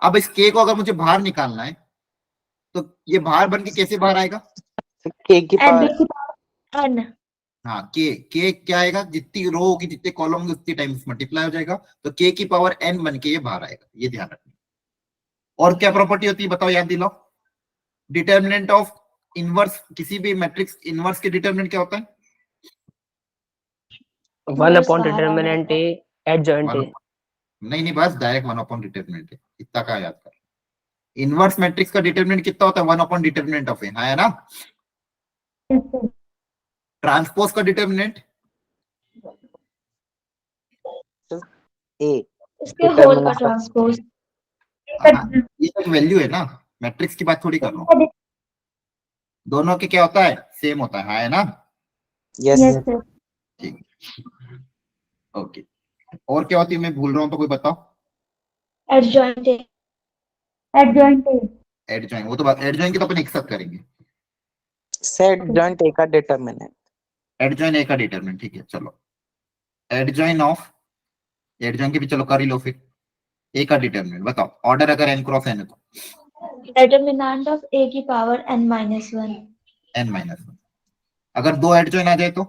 अब इस k को अगर मुझे बाहर निकालना है तो ये बाहर बन के कैसे बाहर आएगा? k की and पावर b की power n. हाँ, k क्या आएगा? जितनी रो होगी, जितने कॉलम होंगे, उतनी टाइम्स मल्टीप्लाई हो जाएगा, तो k की पावर n बन के ये बाहर आएगा। ये ध्यान रखना। और क्या प्रॉपर्टी होती है बताओ, याद दिलाओ। डिटर्मिनेंट ऑफ इनवर्स, किसी भी मैट्रिक्स इनवर्स के डिटर्मिनेंट क्या होता है? 1 upon बाहर आ determinant A adjoint A. नहीं, बस डायरेक्ट 1 अपॉन डिटर्मिनेंट है। इतना का याद कर। इनवर्स मैट्रिक्स का डिटर्मिनेंट कितना होता है? 1 अपॉन डिटर्मिनेंट ऑफ ए, है ना? ट्रांसपोज का डिटर्मिनेंट a इसके होल का ट्रांसपोज। ये एक वैल्यू है ना, मैट्रिक्स की बात थोड़ी कर रहा हूँ। दोनों के क्या होता है? सेम होता है ना? yes Yes, sir. ठीक, ओके। और क्या होती है? मैं भूल रहा हूँ तो कोई बताओ। Adjoint A. Adjoint A. Adjoin, वो तो बात एडजॉइन की तो अपन एक साथ करेंगे। set joint a का determinant एडजॉइन ए का डिटरमिनेंट, ठीक है चलो। एडजॉइन ऑफ, एडजॉइन के भी चलो कर ही लो फिर। ए का डिटरमिनेंट बताओ, ऑर्डर अगर n क्रॉस n है तो Determinant of A की power n minus 1. n-1। अगर दो एडजॉइन आ जाए तो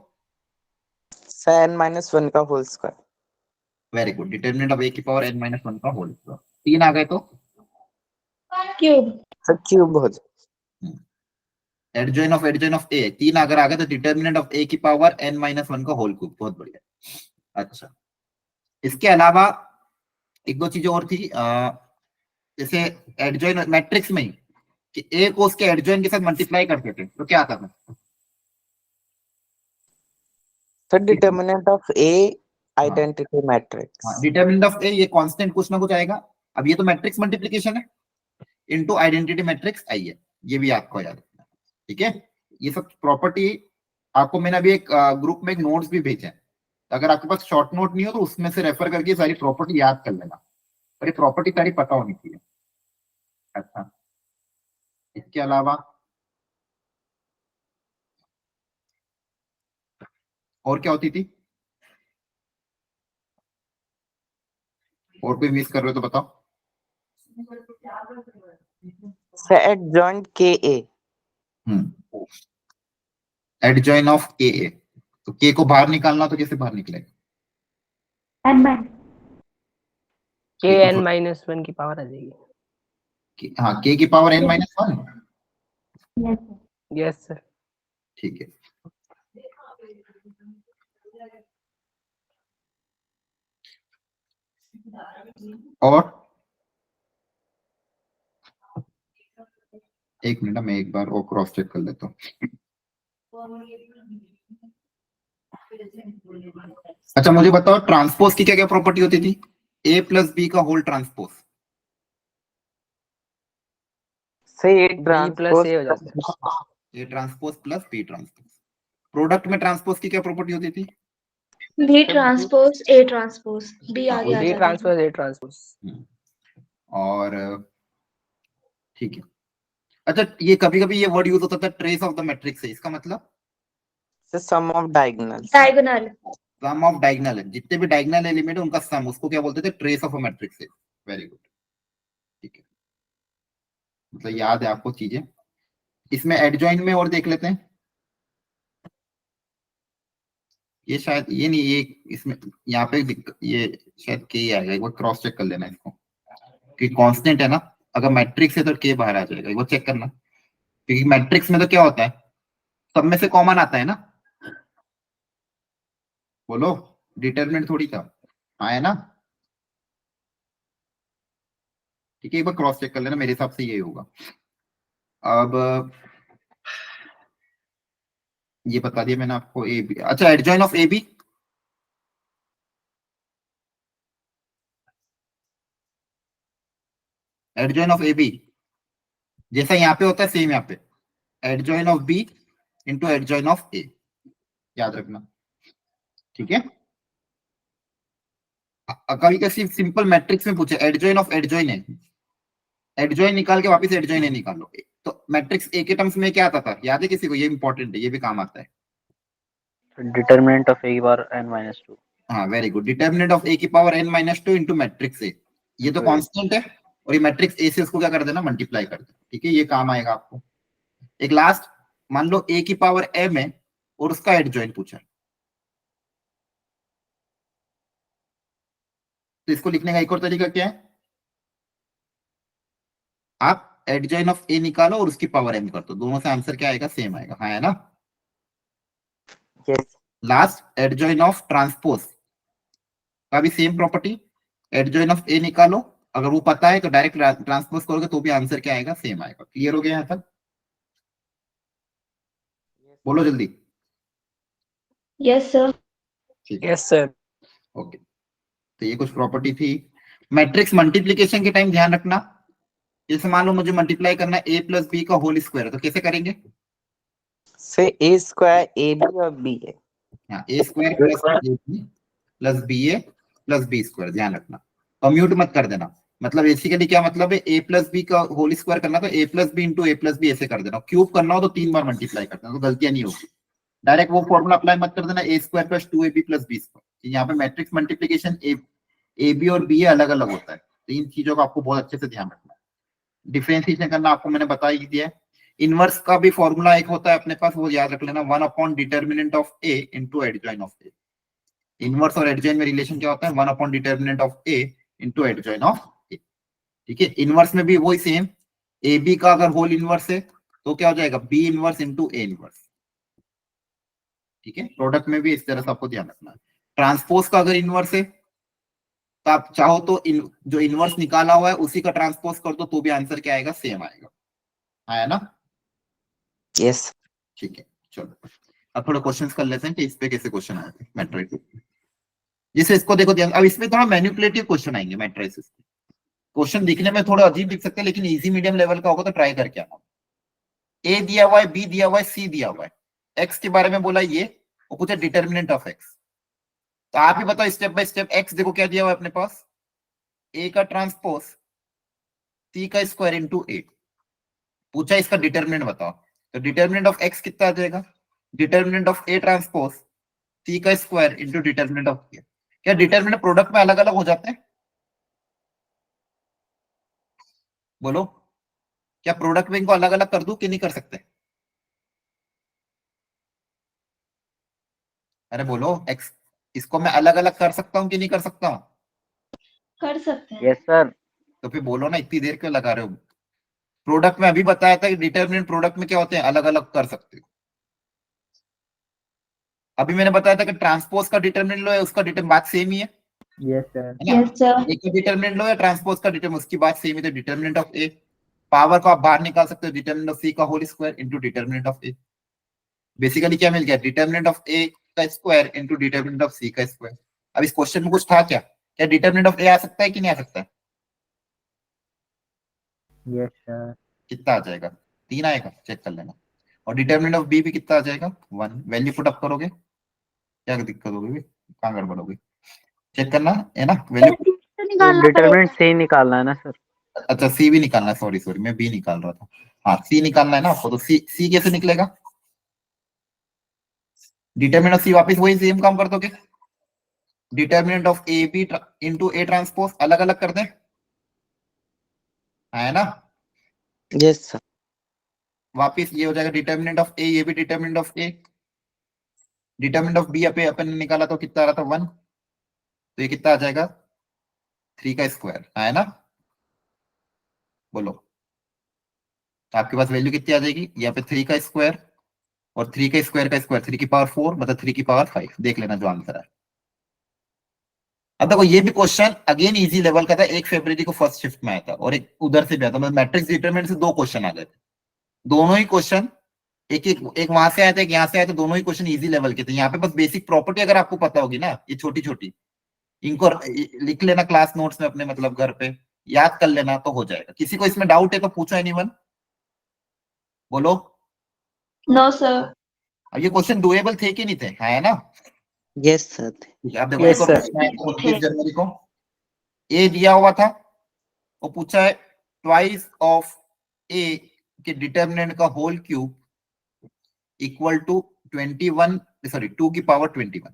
n minus 1 का whole square very good, determinant of a की पावर n-1 का होल स्क्वायर। तीन आ गए तो Cube. तो क्यूब हो जाए। एडजॉइन ऑफ a, तीन अगर आ गए तो डिटरमिनेंट ऑफ a की पावर n-1 का होल क्यूब। बहुत बढ़िया। अच्छा, इसके अलावा एक दो चीजें और थी, जैसे एडजॉइन मैट्रिक्स में ही कि a को उसके एडजॉइन के साथ मल्टीप्लाई करते थे तो क्या आता था? तो determinant of a identity matrix determinant of A, ये कांस्टेंट कुछ ना कुछ आएगा। अब ये तो मैट्रिक्स मल्टीप्लिकेशन है, इनटू आइडेंटिटी मैट्रिक्स आई है। ये भी आपको याद रखना, ठीक है? ये सब प्रॉपर्टी आपको मैंने अभी एक ग्रुप में एक नोट्स भी भेजा है। अगर आपके पास शॉर्ट नोट नहीं हो तो उसमें से रेफर करके सारी प्रॉपर्टी याद कर लेना, और ये प्रॉपर्टी सारी पता होनी चाहिए। अच्छा, इसके अलावा और क्या होती थी? और कोई मिस कर रहे हो तो बताओ। set joint ka adjoint of A, तो के को बाहर निकालना तो कैसे बाहर निकलेगा? N minus. K n minus 1 की पावर आ जाएगी। हाँ, के की power n-1। Yes, sir. Yes sir. ठीक है, और एक मिनट, मैं एक बार और क्रॉस चेक कर लेता हूँ। अच्छा, मुझे बताओ ट्रांसपोज की क्या क्या प्रॉपर्टी होती थी? a प्लस बी का होल ट्रांसपोज, से a B plus A हो जाता है। a transpose plus b transpose. Product में ट्रांसपोज की क्या प्रॉपर्टी होती थी? B transpose A transpose. B आगे आ B जाता है. Transpose A transpose. और ठीक है। अच्छा, ये कभी कभी ये वर्ड यूज होता था ट्रेस ऑफ द मैट्रिक्स है, इसका मतलब the sum of diagonals Diagonal. Sum of diagonal है, जितने भी डायगोनल एलिमेंट है उनका सम, उसको क्या बोलते थे? ट्रेस ऑफ अ मैट्रिक्स है। वेरी गुड, ठीक है, मतलब याद है आपको चीजें। इसमें एडजॉइन में और देख लेते हैं। ये शायद ये नहीं, ये इसमें यहाँ पे ये शायद के ही आएगा। एक बार क्रॉस चेक कर लेना इसको कि कांस्टेंट है ना, अगर मैट्रिक्स है तो के बाहर आ जाएगा। एक बार चेक करना, क्योंकि मैट्रिक्स में तो क्या होता है, सब में से कॉमन आता है ना। बोलो, डिटरमिनेंट थोड़ी था, हाँ है ना? ठीक है, एक बार क्रॉस चेक कर लेना, मेरे हिसाब से यही होगा। अब ये बता दिया मैंने आपको ए बी। अच्छा, adjoint of A B, adjoint of A B जैसा यहाँ पे होता है सेम यहाँ पे adjoint of B into adjoint of A, याद रखना, ठीक है। कभी कभी सिंपल मैट्रिक्स में पूछे एडजॉइन ऑफ एडजॉइन है, एडजॉइन निकाल के वापस एडजॉइन है निकाल लो, तो मैट्रिक्स ए के टर्म्स में क्या आता था, याद है किसी को? ये इंपॉर्टेंट है, ये भी काम आता है। डिटर्मिनेंट ऑफ ए की पावर n-2। हाँ वेरी गुड, डिटर्मिनेंट ऑफ ए की power n-2 into matrix A, ये तो Right. कांस्टेंट है, और ये मैट्रिक्स ए से उसको क्या कर देना, मल्टीप्लाई कर देना, ठीक है, ये काम आएगा आपको। एक लास्ट, मान लो ए की पावर m है और उसका एडजॉइन पूछा, तो इसको लिखने का एक और तरीका क्या है, आप एडजॉइन ऑफ ए निकालो और उसकी पावर m कर दो, दोनों से आंसर क्या आएगा, सेम आएगा, हाँ है ना। Yes. Last adjoin of transpose का भी सेम प्रॉपर्टी, एडजॉइन ऑफ ए निकालो, अगर वो पता है तो डायरेक्ट ट्रांसपोज करोगे तो भी आंसर क्या आएगा, सेम आएगा। क्लियर हो गया यहाँ तक? बोलो जल्दी। Yes, sir. ठीक है, यस सर। ओके, तो ये कुछ प्रॉपर्टी थी। मैट्रिक्स मल्टीप्लीकेशन के टाइम ध्यान रखना, जैसे मान लो मुझे मल्टीप्लाई करना है a प्लस बी का होल स्क्वायर, तो कैसे करेंगे? से ए स्क्वायर ए बी और बी ए। हाँ, ए स्क्वायर प्लस बी ए प्लस बी स्क्वायर, ध्यान रखना, कम्यूट मत कर देना। मतलब बेसिकली क्या मतलब है, ए प्लस बी का होल स्क्वायर करना तो ए प्लस बी इंटू ए प्लस बी ऐसे कर देना, क्यूब करना हो तो 3 बार मल्टीप्लाई करना, तो गलतियां नहीं होगी। डायरेक्ट वो फॉर्मूला अप्लाई मत कर देना, A square plus 2ab plus B square. यहाँ पे मैट्रिक्स मल्टीप्लीकेशन ए बी और बी अलग अलग होता है, तो इन चीजों का आपको बहुत अच्छे से ध्यान रखना है। डिफरेंशिएशन करना आपको मैंने बता ही दिया है। इनवर्स का भी फॉर्मूला एक होता है अपने पास, वो याद रख लेना, 1 upon determinant of A into adjoint of A. Inverse और एडजॉइन में रिलेशन क्या होता है, 1 upon determinant of A into adjoint of A, ठीक है। इनवर्स में भी वही सेम, ए बी का अगर होल इनवर्स है तो क्या हो जाएगा, B inverse into A inverse, ठीक है। प्रोडक्ट में भी इस तरह से आपको ध्यान रखना है। ट्रांसपोज का अगर इनवर्स है तो आप चाहो तो जो इनवर्स निकाला हुआ है उसी का ट्रांसपोज कर दो, तो भी आंसर क्या आएगा, सेम आएगा, आया ना। यस। ठीक है, चलो अब थोड़ा क्वेश्चंस कर लेते हैं कि इस पे कैसे क्वेश्चन आए थे मैट्रिक्स, जैसे इसको देखो ध्यान, अब इसमें थोड़ा मैनिपुलेटिव क्वेश्चन आएंगे मैट्रिसेस। क्वेश्चन दिखने में थोड़ा अजीब दिख सकते हैं, लेकिन इजी मीडियम लेवल का होगा तो ट्राई करके आना। ए दिया हुआ है, बी दिया हुआ है, सी दिया हुआ है, एक्स के बारे में बोला ये, वो पूछा डिटर्मिनेंट ऑफ एक्स, तो आप ही बताओ स्टेप बाय स्टेप। एक्स देखो क्या दिया हुआ है अपने पास, ए का ट्रांसपोज सी का स्क्वायर इंटू ए, पूछा इसका डिटर्मिनेंट बताओ, तो डिटर्मिनेंट ऑफ एक्स कितना आ जाएगा, डिटर्मिनेंट ऑफ ए ट्रांसपोज सी का स्क्वायर इंटू डिटर्मिनेंट ऑफ ए। क्या डिटर्मिनेंट प्रोडक्ट में अलग अलग हो जाते हैं? बोलो, क्या प्रोडक्ट में इनको अलग अलग कर दूं कि नहीं कर सकते? अरे बोलो, एक्स इसको मैं अलग अलग कर सकता हूं कि नहीं कर सकता हूं? कर सकते हैं। Yes sir. तो फिर बोलो ना, इतनी देर क्यों लगा रहे हो? प्रोडक्ट में अभी बताया था कि डिटर्मिनेंट प्रोडक्ट में क्या होते हैं, अलग अलग कर सकते हो। अभी मैंने बताया था कि ट्रांसपोज का डिटर्मिनेंट लो है, उसका डिटर्मिनेंट बात सेम ही है यस सर। है ना। Yes, sir. एक का डिटर्मिनेंट लो या ट्रांसपोज का डिटर्मिनेंट, उसकी बात सेम ही, तो डिटर्मिनेंट ऑफ ए, पावर को आप बाहर निकाल सकते हो, डिटर्मिनेंट ऑफ सी का whole square into determinant of A. Basically क्या मिल गया, डिटर्मिनेंट ऑफ ए का square into determinant of C का स्क्वायर। अब इस क्वेश्चन में कुछ था क्या, क्या डिटर्मिनेंट ऑफ ए आ सकता है कि नहीं आ सकता है? Yes sir. कितना आ जाएगा, 3 आएगा, चेक कर लेना। और डिटर्मिनेंट ऑफ बी भी कितना आ जाएगा, 1। वैल्यू पुट अप करोगे, क्या दिक्कत होगी, कहाँ गड़बड़ होगी, चेक करना है ना। वैल्यू डिटर्मिनेंट से ही निकालना है ना सर? अच्छा, सी भी निकालना है, सॉरी सॉरी मैं बी निकाल रहा था। हाँ, सी निकालना है ना आपको, तो सी कैसे निकलेगा, डिटर्मिनेंट ऑफ सी वापस वही सेम काम कर दोगे, determinant of A B into A transpose अलग अलग कर दें, है ना। Yes sir. वापिस ये हो जाएगा डिटर्मिनेंट ऑफ ए, ये भी determinant of A, determinant of B अपन ने निकाला तो कितना आ रहा था, 1, तो ये कितना आ जाएगा, 3 का स्क्वायर, है ना। बोलो, तो आपके पास वैल्यू कितनी आ जाएगी, यहाँ पे 3 का स्क्वायर और 3 का स्क्वायर 3 की पावर 4 मतलब 3 की पावर 5, देख लेना जो आंसर है। अब देखो ये भी क्वेश्चन अगेन इजी लेवल का था, 1 फरवरी को फर्स्ट शिफ्ट में आया था और एक उधर से भी आया था, मतलब मैट्रिक्स डिटरमिनेंट से 2 क्वेश्चन आ गए थे, दोनों ही क्वेश्चन एक वहां से आया था, एक यहाँ से आया था, दोनों ही क्वेश्चन इजी लेवल के थे। यहाँ पे बस बेसिक प्रॉपर्टी अगर आपको पता होगी ना, ये छोटी छोटी, इनको लिख लेना क्लास नोट्स में अपने, मतलब घर पे याद कर लेना तो हो जाएगा। किसी को इसमें डाउट है तो पूछो एनीवन। बोलो। No, sir. अब ये क्वेश्चन डुएबल थे कि नहीं थे, है ना? Yes, sir. ठीक है, अब देखो Yes, एक और sir. क्वेश्चन है 29 जनवरी को। ए दिया हुआ था, वो पूछा है ट्वाइस ऑफ ए के डिटर्मिनेंट का whole cube equal to 21, sorry 2 की पावर 21।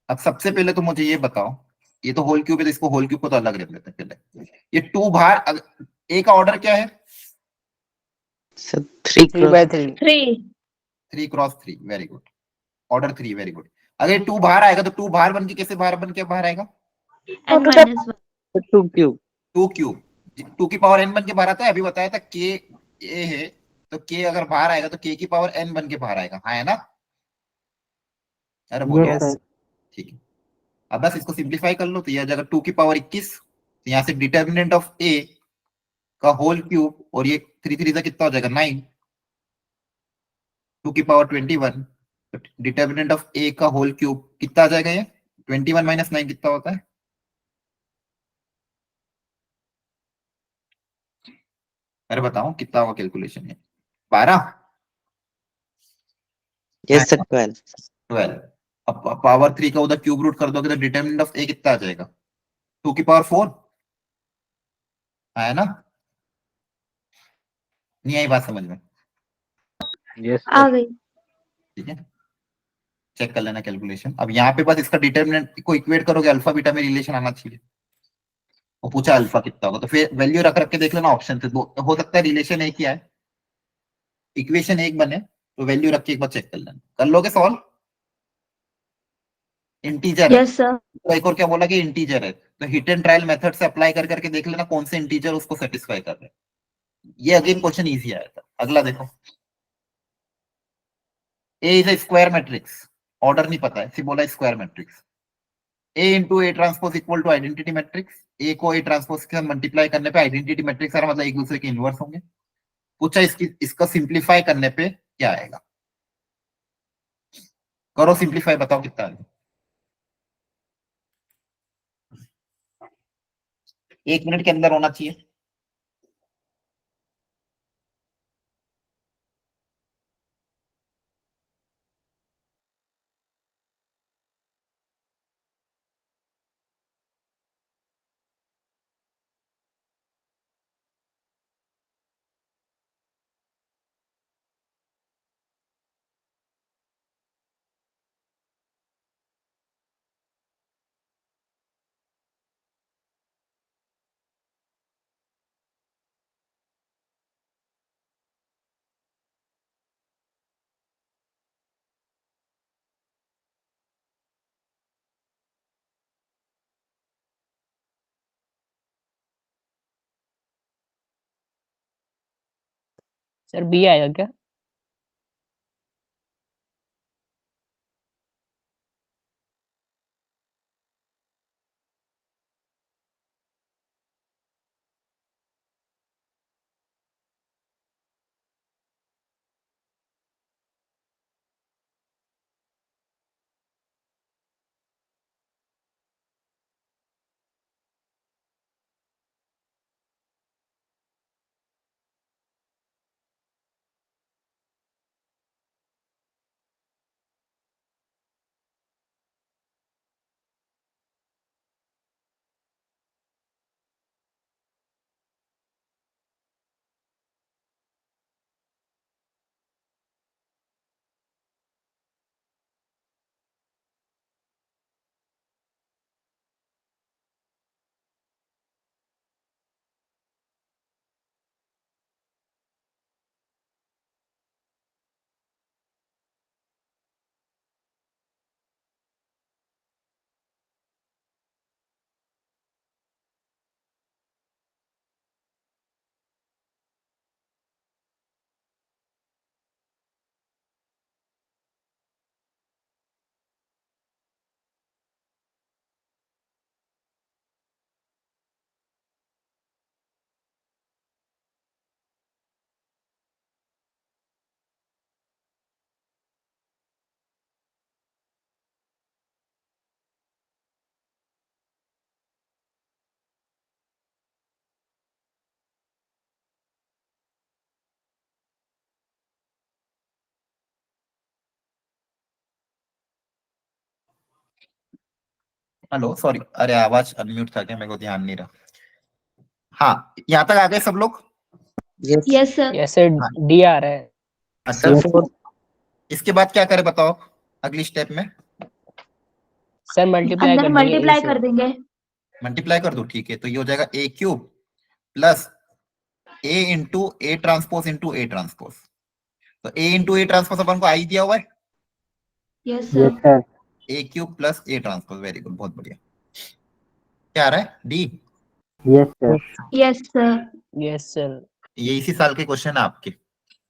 अब सबसे पहले तो मुझे ये बताओ, ये तो होल क्यूब है तो इसको होल क्यूब को तो अलग रख लेते हैं पहले। ये 2 बाहर, ए का ऑर्डर क्या है? So 3 3 cross by 3. 3. 3 cross 3, very good. Order 3, very good. अगर 2 बाहर आएगा तो 2 बाहर बन के कैसे बाहर बन के बाहर आएगा? N minus 1. 2 cube. 2 क्यूब, 2 की पावर n बन के बाहर आता है। अभी बताया था के ए है, तो के अगर बाहर आएगा तो के की पावर n बन के बाहर आएगा, हाँ है ना? अरे बोलो। Yes, Yes. sir. ठीक है, अब बस इसको सिंप्लीफाई कर लो तो ये आ जाएगा 2 की पावर 21। तो यहाँ से डिटर्मिनेंट ऑफ ए का होल क्यूब, और ये 3 3 से कितना हो जाएगा 9, 2 की पावर 21। तो डिटर्मिनेंट ऑफ ए का होल क्यूब कितना आ जाएगा? ये 21 माइनस 9 कितना होता है? अरे बताओ कितना होगा कैलकुलेशन है? 12। Yes, sir. 12. 12। अब पावर 3 का उधर क्यूब रूट कर दोगे तो डिटर्मिनेंट ऑफ ए कितना आ जाएगा? 2 की पावर 4, है ना? नहीं आई बात समझ में? Yes, आ sir. गई. ठीक है, चेक कर लेना कैलकुलेशन। अब यहाँ पे बस इसका डिटर्मिनेंट को इक्वेट करोगे, अल्फा बीटा में रिलेशन आना चाहिए। वो पूछा अल्फा कितना होगा, तो फिर वैल्यू रख रख के देख लेना ऑप्शन से, हो सकता है रिलेशन एक ही आए, इक्वेशन एक बने, तो वैल्यू रख के एक बार चेक कर लेना। कर लोगे सॉल्व? इंटीजर है Yes, sir. तो एक और क्या बोला कि इंटीजर है, तो हिट एंड ट्रायल मेथड से अप्लाई कर करके देख लेना कौन से इंटीजर उसको सेटिस्फाई कर रहे हैं। ये अगेन क्वेश्चन इजी आया था। अगला देखो, A is a square matrix, order नहीं पता है, सिर्फ बोला square matrix. A into A transpose equal to identity matrix. A को ए ट्रांसपोज के साथ मल्टीप्लाई करने पे आइडेंटिटी मैट्रिक्स सारा मतलब एक दूसरे के इनवर्स होंगे। पूछा इसका सिंप्लीफाई करने पे क्या आएगा? करो सिंप्लीफाई, बताओ कितना आएगा? 1 मिनट के अंदर होना चाहिए। Sir, B आएगा क्या? हेलो, सॉरी, अरे आवाज अनम्यूट था क्या, मेरे को ध्यान नहीं रहा। हाँ, यहाँ तक आ गए सब लोग? Yes Yes, sir. Yes sir, हाँ। डी आ रहा है। अच्छा, सर 4 इसके बाद क्या करें बताओ, अगली स्टेप में? सर मल्टीप्लाई अंदर कर देंगे ए मल्टीप्लाई से। कर देंगे. मल्टीप्लाई कर दो, ठीक है, तो ये हो जाएगा A cube plus A into A transpose into A transpose. तो ए इंटू ए ट्रांसपोज अपन को आई दिया हुआ है, Yes, sir. Sir A cube plus A transpose. Very good, बहुत बढ़िया। क्या आ रहा है? D. Yes sir Yes, sir. Yes sir. ये इसी साल के क्वेश्चन है आपके,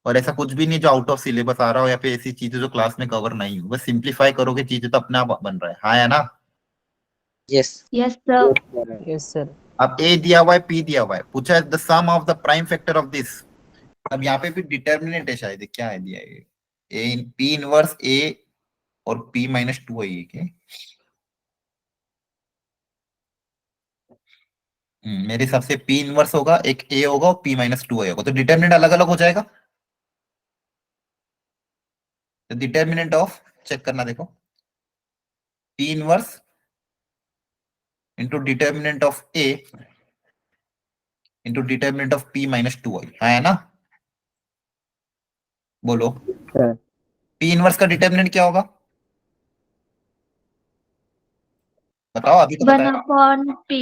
और ऐसा कुछ भी नहीं जो आउट ऑफ सिलेबस आ रहा हो या फिर ऐसी चीजें जो क्लास में कवर नहीं हो, बस सिंप्लीफाई करोगे चीजें तो अपने आप बन रहा है। हाँ या ना? Yes Yes, sir. Yes sir. अब ए दिया हुआ है, पी दिया हुआ है, पूछा है the sum of the prime factor of this. अब यहाँ पे भी डिटर्मिनेंट है शायद, क्या है दिया है? ए पी इनवर्स ए और पी माइनस टू है ये क्या? मेरे हिसाब से पी इनवर्स होगा, एक ए होगा और पी माइनस टू होगा, तो डिटर्मिनेंट अलग अलग हो जाएगा। तो डिटर्मिनेंट ऑफ, चेक करना देखो, P inverse into determinant of A into determinant of P minus two है ना? बोलो, सर पी इनवर्स का डिटर्मिनेंट क्या होगा? बताओ, अभी तो 1 बताया। upon P.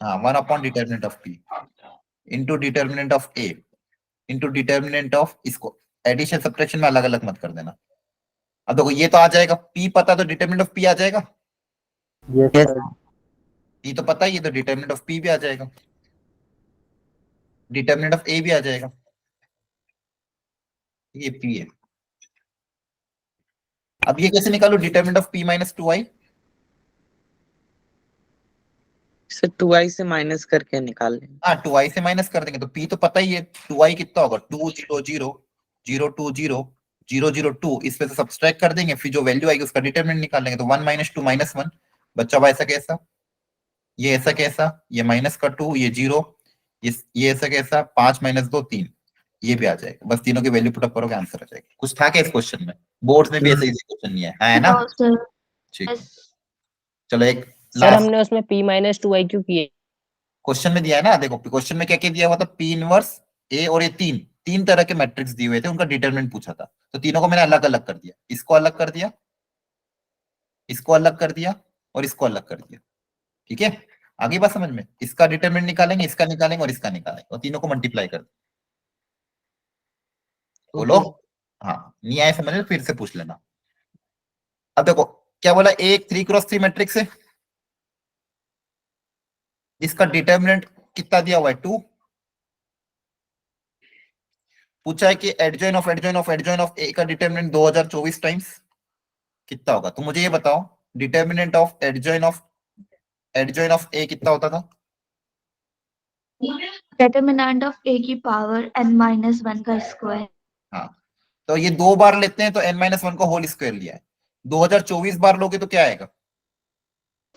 हाँ, 1 upon determinant of P into determinant of A into determinant of, इसको एडिशन सब्ट्रैक्शन में अलग अलग मत कर देना। अब देखो, ये तो आ जाएगा, पी पता तो डिटर्मिनेंट ऑफ पी आ जाएगा। यस सर पी तो पता ही है, तो डिटर्मिनेंट ऑफ पी भी आ जाएगा, डिटर्मिनेंट ऑफ ए भी आ जाएगा। ये पी है। अब ये कैसे निकालो determinant of P minus two I? Sir 2i से माइनस करके निकाल लें। हाँ, टू आई से माइनस कर देंगे, तो पी तो पता ही है, टू आई कितना होगा, 2 0 0 0 2 0 0 2, इस पे से सब्सट्रैक्ट कर देंगे, फिर जो वैल्यू आएगी उसका डिटरमिनेंट निकाल लेंगे, तो 1 माइनस टू माइनस 1 बच्चा हुआ। ऐसा कैसा, ये ऐसा कैसा, ये माइनस का 2, ये 0, ये ऐसा कैसा, 5 माइनस 2 3, ये भी आ जाएगा। बस तीनों की वैल्यू पुटअप करोगे, आंसर आ जाएगा। कुछ था क्या इस क्वेश्चन में? बोर्ड में भी ऐसे इजी क्वेश्चन नहीं है ना? No, sir. ठीक, Yes. चलो एक सर लास्ट हमने उसमें पी माइनस टू आई क्यों किए? क्वेश्चन में दिया है ना, देखो क्वेश्चन में क्या क्या दिया हुआ था, पी इनवर्स ए और ये तीन तीन तरह के मैट्रिक्स दिए हुए थे, उनका डिटरमिनेंट पूछा था, तो तीनों को मैंने अलग अलग कर दिया, इसको अलग कर दिया, इसको अलग कर दिया और इसको अलग कर दिया। ठीक है, आगे बात समझ में? इसका डिटरमिनेंट निकालेंगे, इसका निकालेंगे और इसका निकालेंगे, और तीनों को मल्टीप्लाई कर दें। बोलो। हाँ, नहीं आए समझ में, फिर से पूछ लेना। अब देखो क्या बोला, एक 3x3 मैट्रिक्स है, इसका डिटरमिनेंट कितना दिया हुआ है, 2। पूछा है कि adjoint of adjoint of adjoint of A का डिटरमिनेंट 2024 टाइम्स कितना होगा, तो मुझे ये बताओ, डिटरमिनेंट ऑफ एडजॉइन ऑफ ए कितना होता था? Determinant of A की power n minus 1 का square. हाँ, तो ये 2 बार लेते हैं तो n माइनस वन का होल स्क्वायर लिया है, 2024 बार लोगे तो क्या आएगा?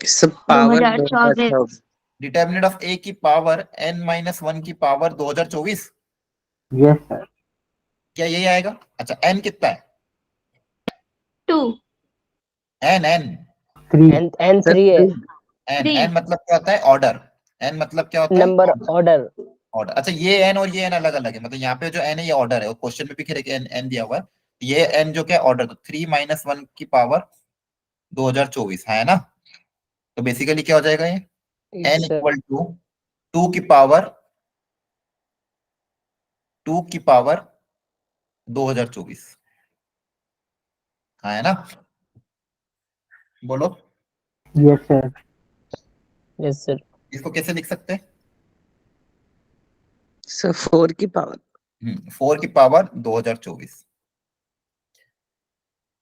सब पावर 2024. डिटरमिनेंट ऑफ ए की पावर n माइनस वन की पावर 2024, यस सर क्या यही आएगा? अच्छा, n कितना है? 2. n n 3 N N sir 3 है। n Three. n मतलब क्या होता है, ऑर्डर। n मतलब क्या होता है, नंबर ऑर्डर। ऑर्डर। अच्छा, ये n और ये n अलग अलग है, मतलब यहाँ पे जो n है ये ऑर्डर है, और क्वेश्चन में भी फिर एक n दिया हुआ है, ये n जो क्या ऑर्डर, तो 3 माइनस वन की पावर 2024 है ना? तो बेसिकली क्या हो जाएगा ये, n yes sir. Equal to 2 की पावर 2024 है ना? बोलो, यस सर यस सर। इसको कैसे लिख सकते हैं? सर 4 की पावर 4 की पावर 2024।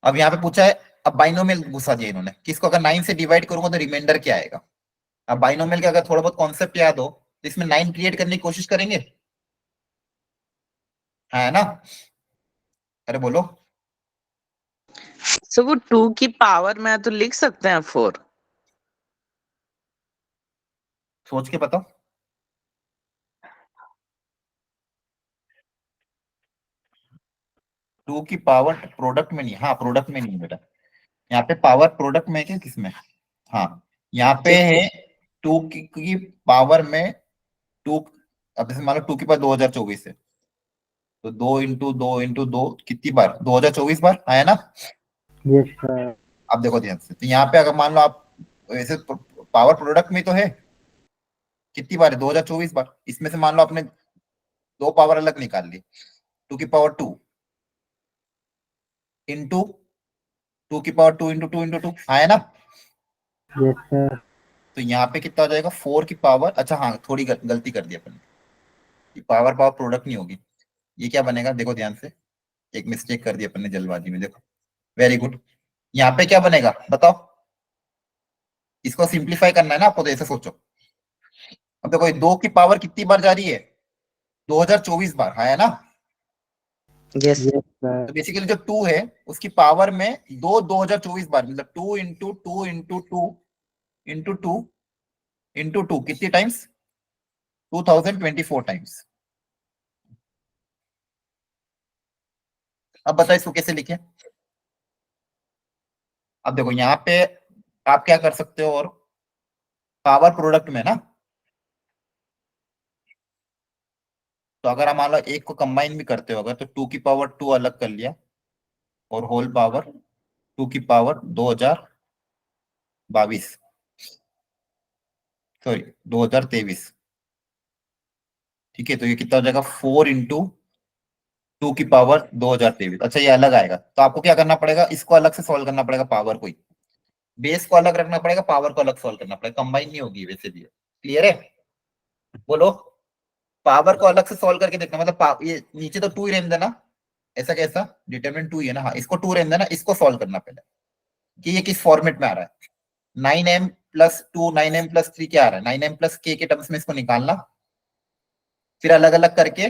अब यहाँ पे पूछा है, अब बाइनोमियल घुसा दिया इन्होंने, कि इसको अगर 9 से डिवाइड करूंगा तो रिमाइंडर क्या आएगा? अब बाइनोमियल का अगर थोड़ा बहुत कॉन्सेप्ट याद हो तो इसमें 9 क्रिएट करने की कोशिश करेंगे, है ना? अरे बोलो, सर वो 2 की पावर में तो लिख सकते हैं 4। सोच के बताओ। टू की पावर प्रोडक्ट में नहीं, हाँ प्रोडक्ट में नहीं बेटा, यहाँ पे पावर प्रोडक्ट में है क्या, किसमें? हाँ, यहाँ पे है 2 की पावर में 2, अब जैसे मान लो 2 की पावर 2024 है, तो 2 कितनी बार, 2024 बार आया ना। Yes sir. अब देखो ध्यान से, तो यहाँ पे अगर मान लो आप वैसे पावर प्रोडक्ट में तो है कितनी बार है, 2024 बार। इसमें से मान लो आपने दो पावर अलग निकाल ली, 2 की पावर 2 इंटू 2 की पावर 2 इंटू 2 आया ना। Yes sir. तो यहाँ पे कितना हो जाएगा, 4 की पावर, अच्छा हाँ थोड़ी गलती कर दी अपन ने, ये पावर पावर प्रोडक्ट नहीं होगी, ये क्या बनेगा देखो ध्यान से, एक मिस्टेक कर दी अपन ने जल्दबाजी में, देखो वेरी गुड। यहाँ पे क्या बनेगा बताओ, इसको सिंप्लीफाई करना है ना आपको, तो ऐसे सोचो। अब देखो ये 2 की पावर कितनी बार जा रही है, 2024 बार आया ना। Yes yes sir. तो बेसिकली जो 2 है उसकी पावर में 2024 बार, मतलब 2 इंटू 2 कितनी टाइम्स, 2024 टाइम्स। अब बताओ इसको कैसे लिखे। अब देखो यहाँ पे आप क्या कर सकते हो, और पावर प्रोडक्ट में ना, तो अगर हम मान लो एक को कंबाइन भी करते हो अगर, तो 2 की पावर 2 अलग कर लिया, और होल पावर 2 की पावर 2022, सॉरी 2023, ठीक है। तो ये कितना हो जाएगा, 4 इंटू 2 की पावर 2023। अच्छा ये अलग आएगा, तो आपको क्या करना पड़ेगा, इसको अलग से सॉल्व करना पड़ेगा, पावर को ही, बेस को अलग रखना पड़ेगा, पावर को अलग सॉल्व करना पड़ेगा, कंबाइन नहीं होगी वैसे भी। क्लियर है, बोलो। पावर को अलग से सॉल्व करके देखना, मतलब ये नीचे तो 2 ही रहने देना, ऐसा कैसा, डिटरमिनेंट 2 ही है ना, हाँ इसको 2 रहने देना, इसको सॉल्व करना पहले कि ये किस फॉर्मेट में आ रहा है। 9m+2 9m+3 क्या आ रहा है, 9m+k के टर्म्स में इसको निकालना, फिर अलग अलग करके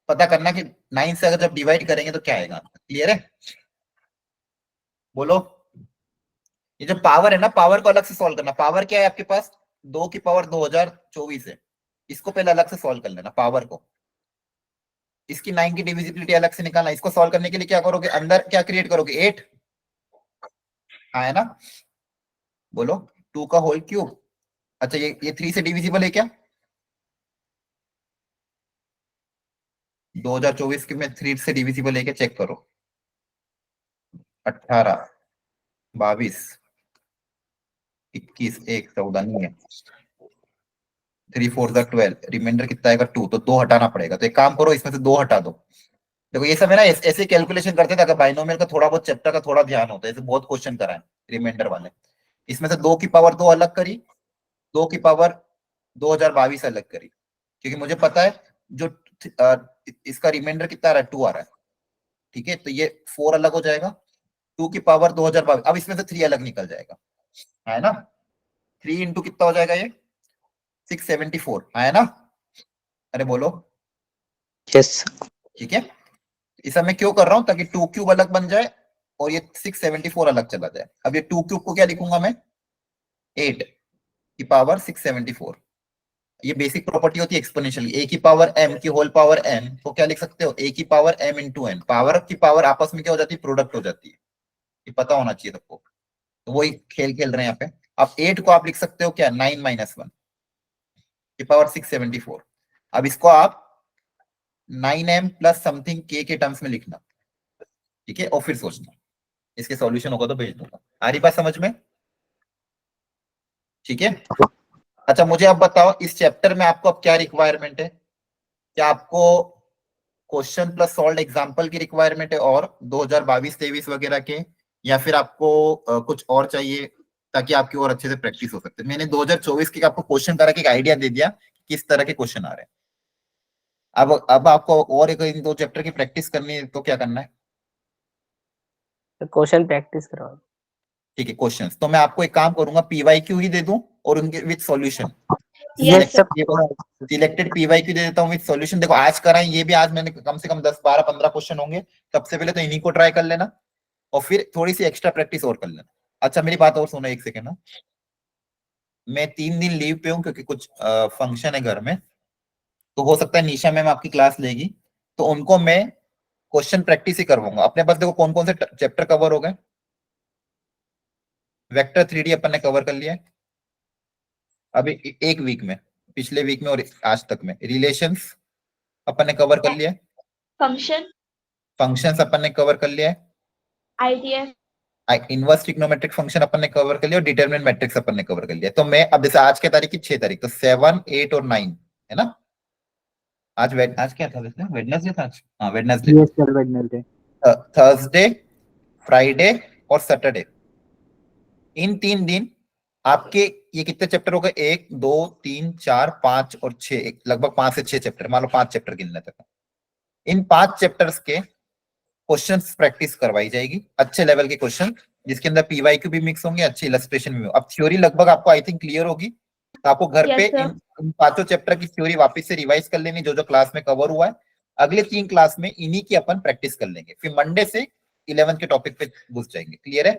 पता करना कि 9 से अगर जब डिवाइड करेंगे तो क्या आएगा। क्लियर है, बोलो। ये जो पावर है ना, पावर को अलग से सॉल्व करना, पावर क्या है आपके पास, 2 की पावर 2024 है, इसको पहले अलग से सॉल्व कर लेना पावर को, इसकी 9 की डिविजिबिलिटी अलग से निकालना। इसको सॉल्व करने के लिए क्या करोगे, अंदर क्या क्रिएट करोगे, 8 आया ना, बोलो 2 का होल क्यूब। अच्छा ये 3 से डिविजिबल है क्या, 2024 के में 3 से डिविजिबल है क्या, चेक करो, 18 22 21 1 14 नहीं है, 3 4 12, रिमाइंडर कितना आएगा 2, तो 2 हटाना पड़ेगा। तो एक काम करो, इसमें से 2 हटा दो। देखो ये सब है ना ऐसे कैलकुलेशन करते थे, अगर बाइनोमियल का थोड़ा बहुत चैप्टर का थोड़ा ध्यान होता है, ऐसे बहुत क्वेश्चन कराए रिमाइंडर वाले। इसमें से 2 की पावर 2 अलग करी, 2 की पावर 2022 अलग करी, क्योंकि मुझे पता है जो इसका रिमाइंडर कितना आ रहा है, 2 आ रहा है, ठीक है। तो ये 4 अलग हो जाएगा, 2 की पावर 2022, अब इसमें से 3 अलग निकल जाएगा, है ना। 3 इंटू कितना हो जाएगा, ये 674 है ना, अरे बोलो। यस ठीक है, इस मैं क्यों कर रहा हूं, ताकि 2 क्यूब अलग बन जाए और ये 674 अलग चला जाए। अब ये 2 क्यूब को क्या लिखूंगा मैं, 8 की पावर 674। ये बेसिक प्रॉपर्टी होती है एक्सपोनेंशियल, ए की पावर m की होल पावर n तो क्या लिख सकते हो, ए की power m into n, power की पावर आपस में क्या हो जाती है, प्रोडक्ट हो जाती है, ये पता होना चाहिए सबको। तो वही खेल खेल रहे हैं यहाँ पे। अब 8 को आप लिख सकते हो क्या, 9 - 1 की पावर 674। अब इसको आप 9m प्लस समथिंग k के टर्म्स में लिखना, ठीक है, और फिर सोचना, इसके सॉल्यूशन होगा तो भेज दूंगा। आ रही बात समझ में, ठीक है। अच्छा मुझे अब बताओ, इस चैप्टर में आपको अब क्या रिक्वायरमेंट है, क्या आपको क्वेश्चन प्लस सॉल्व एग्जांपल की रिक्वायरमेंट है और 2022-23 वगैरह के, या फिर आपको कुछ और चाहिए ताकि आपकी और अच्छे से प्रैक्टिस हो सकते। मैंने 2024 के आपको क्वेश्चन करा के एक आइडिया दे दिया किस तरह के क्वेश्चन आ रहे हैं। अब आपको और एक इन 2 चैप्टर की प्रैक्टिस करनी है, तो क्या करना है, क्वेश्चन प्रैक्टिस करवाओ। ठीक है क्वेश्चंस, तो मैं आपको एक काम करूंगा, पीवाईक्यू ही दे दूं और उनके with solution, Yes, sir. Selected PYQ दे देता हूँ विद सॉल्यूशन। देखो आज कराएं, ये भी आज मैंने कम से कम 10 12 15 क्वेश्चन होंगे, सबसे पहले तो इन्हीं को ट्राई कर लेना और फिर थोड़ी सी एक्स्ट्रा प्रैक्टिस और कर लेना। अच्छा मेरी बात और सुनो एक सेकेंड ना, मैं 3 दिन लीव पे हूँ क्योंकि कुछ फंक्शन है घर में, तो हो सकता है निशा मैम आपकी क्लास लेगी, तो उनको मैं क्वेश्चन प्रैक्टिस ही करवाऊंगा। अपने पास देखो कौन कौन से चैप्टर कवर हो गए, वेक्टर 3D अपन ने कवर कर लिया है, अभी एक वीक में, पिछले वीक में और आज तक में रिलेशंस अपन ने कवर कर लिया है, फंक्शन, फंक्शंस अपन ने कवर कर लिया है, आईडीएफ, इनवर्स ट्रिग्नोमेट्रिक फंक्शन अपन ने कवर कर लिया और डिटरमिनेंट मैट्रिक्स अपन ने कवर कर लिया। तो मैं अब जैसे आज के तारीख की 6 तारीख, तो 7, 8 और 9 है ना। आज क्या था वैसे, वेडनेसडे था आज, हाँ Wednesday, yes sir, Wednesday. Thursday, Friday और सैटरडे, इन 3 दिन आपके ये कितने चैप्टर हो गए, 1 2 3 4 5 और 6, लगभग 5 से 6 चैप्टर, मान लो 5 चैप्टर गिन लेते हैं। इन 5 चैप्टर्स के क्वेश्चंस प्रैक्टिस करवाई जाएगी, अच्छे लेवल के क्वेश्चन, जिसके अंदर पीवाईक्यू भी मिक्स होंगे, अच्छे इलस्ट्रेशन भी। अब थ्योरी लगभग आपको आई थिंक क्लियर होगी, तो आपको घर पे Yes, sir. इन 5 चैप्टर की थ्योरी वापस से रिवाइज कर लेनी, जो जो क्लास में कवर हुआ है। अगले 3 क्लास में इन्हीं की अपन प्रैक्टिस कर लेंगे, फिर मंडे से 11th के टॉपिक पे घुस जाएंगे। क्लियर है?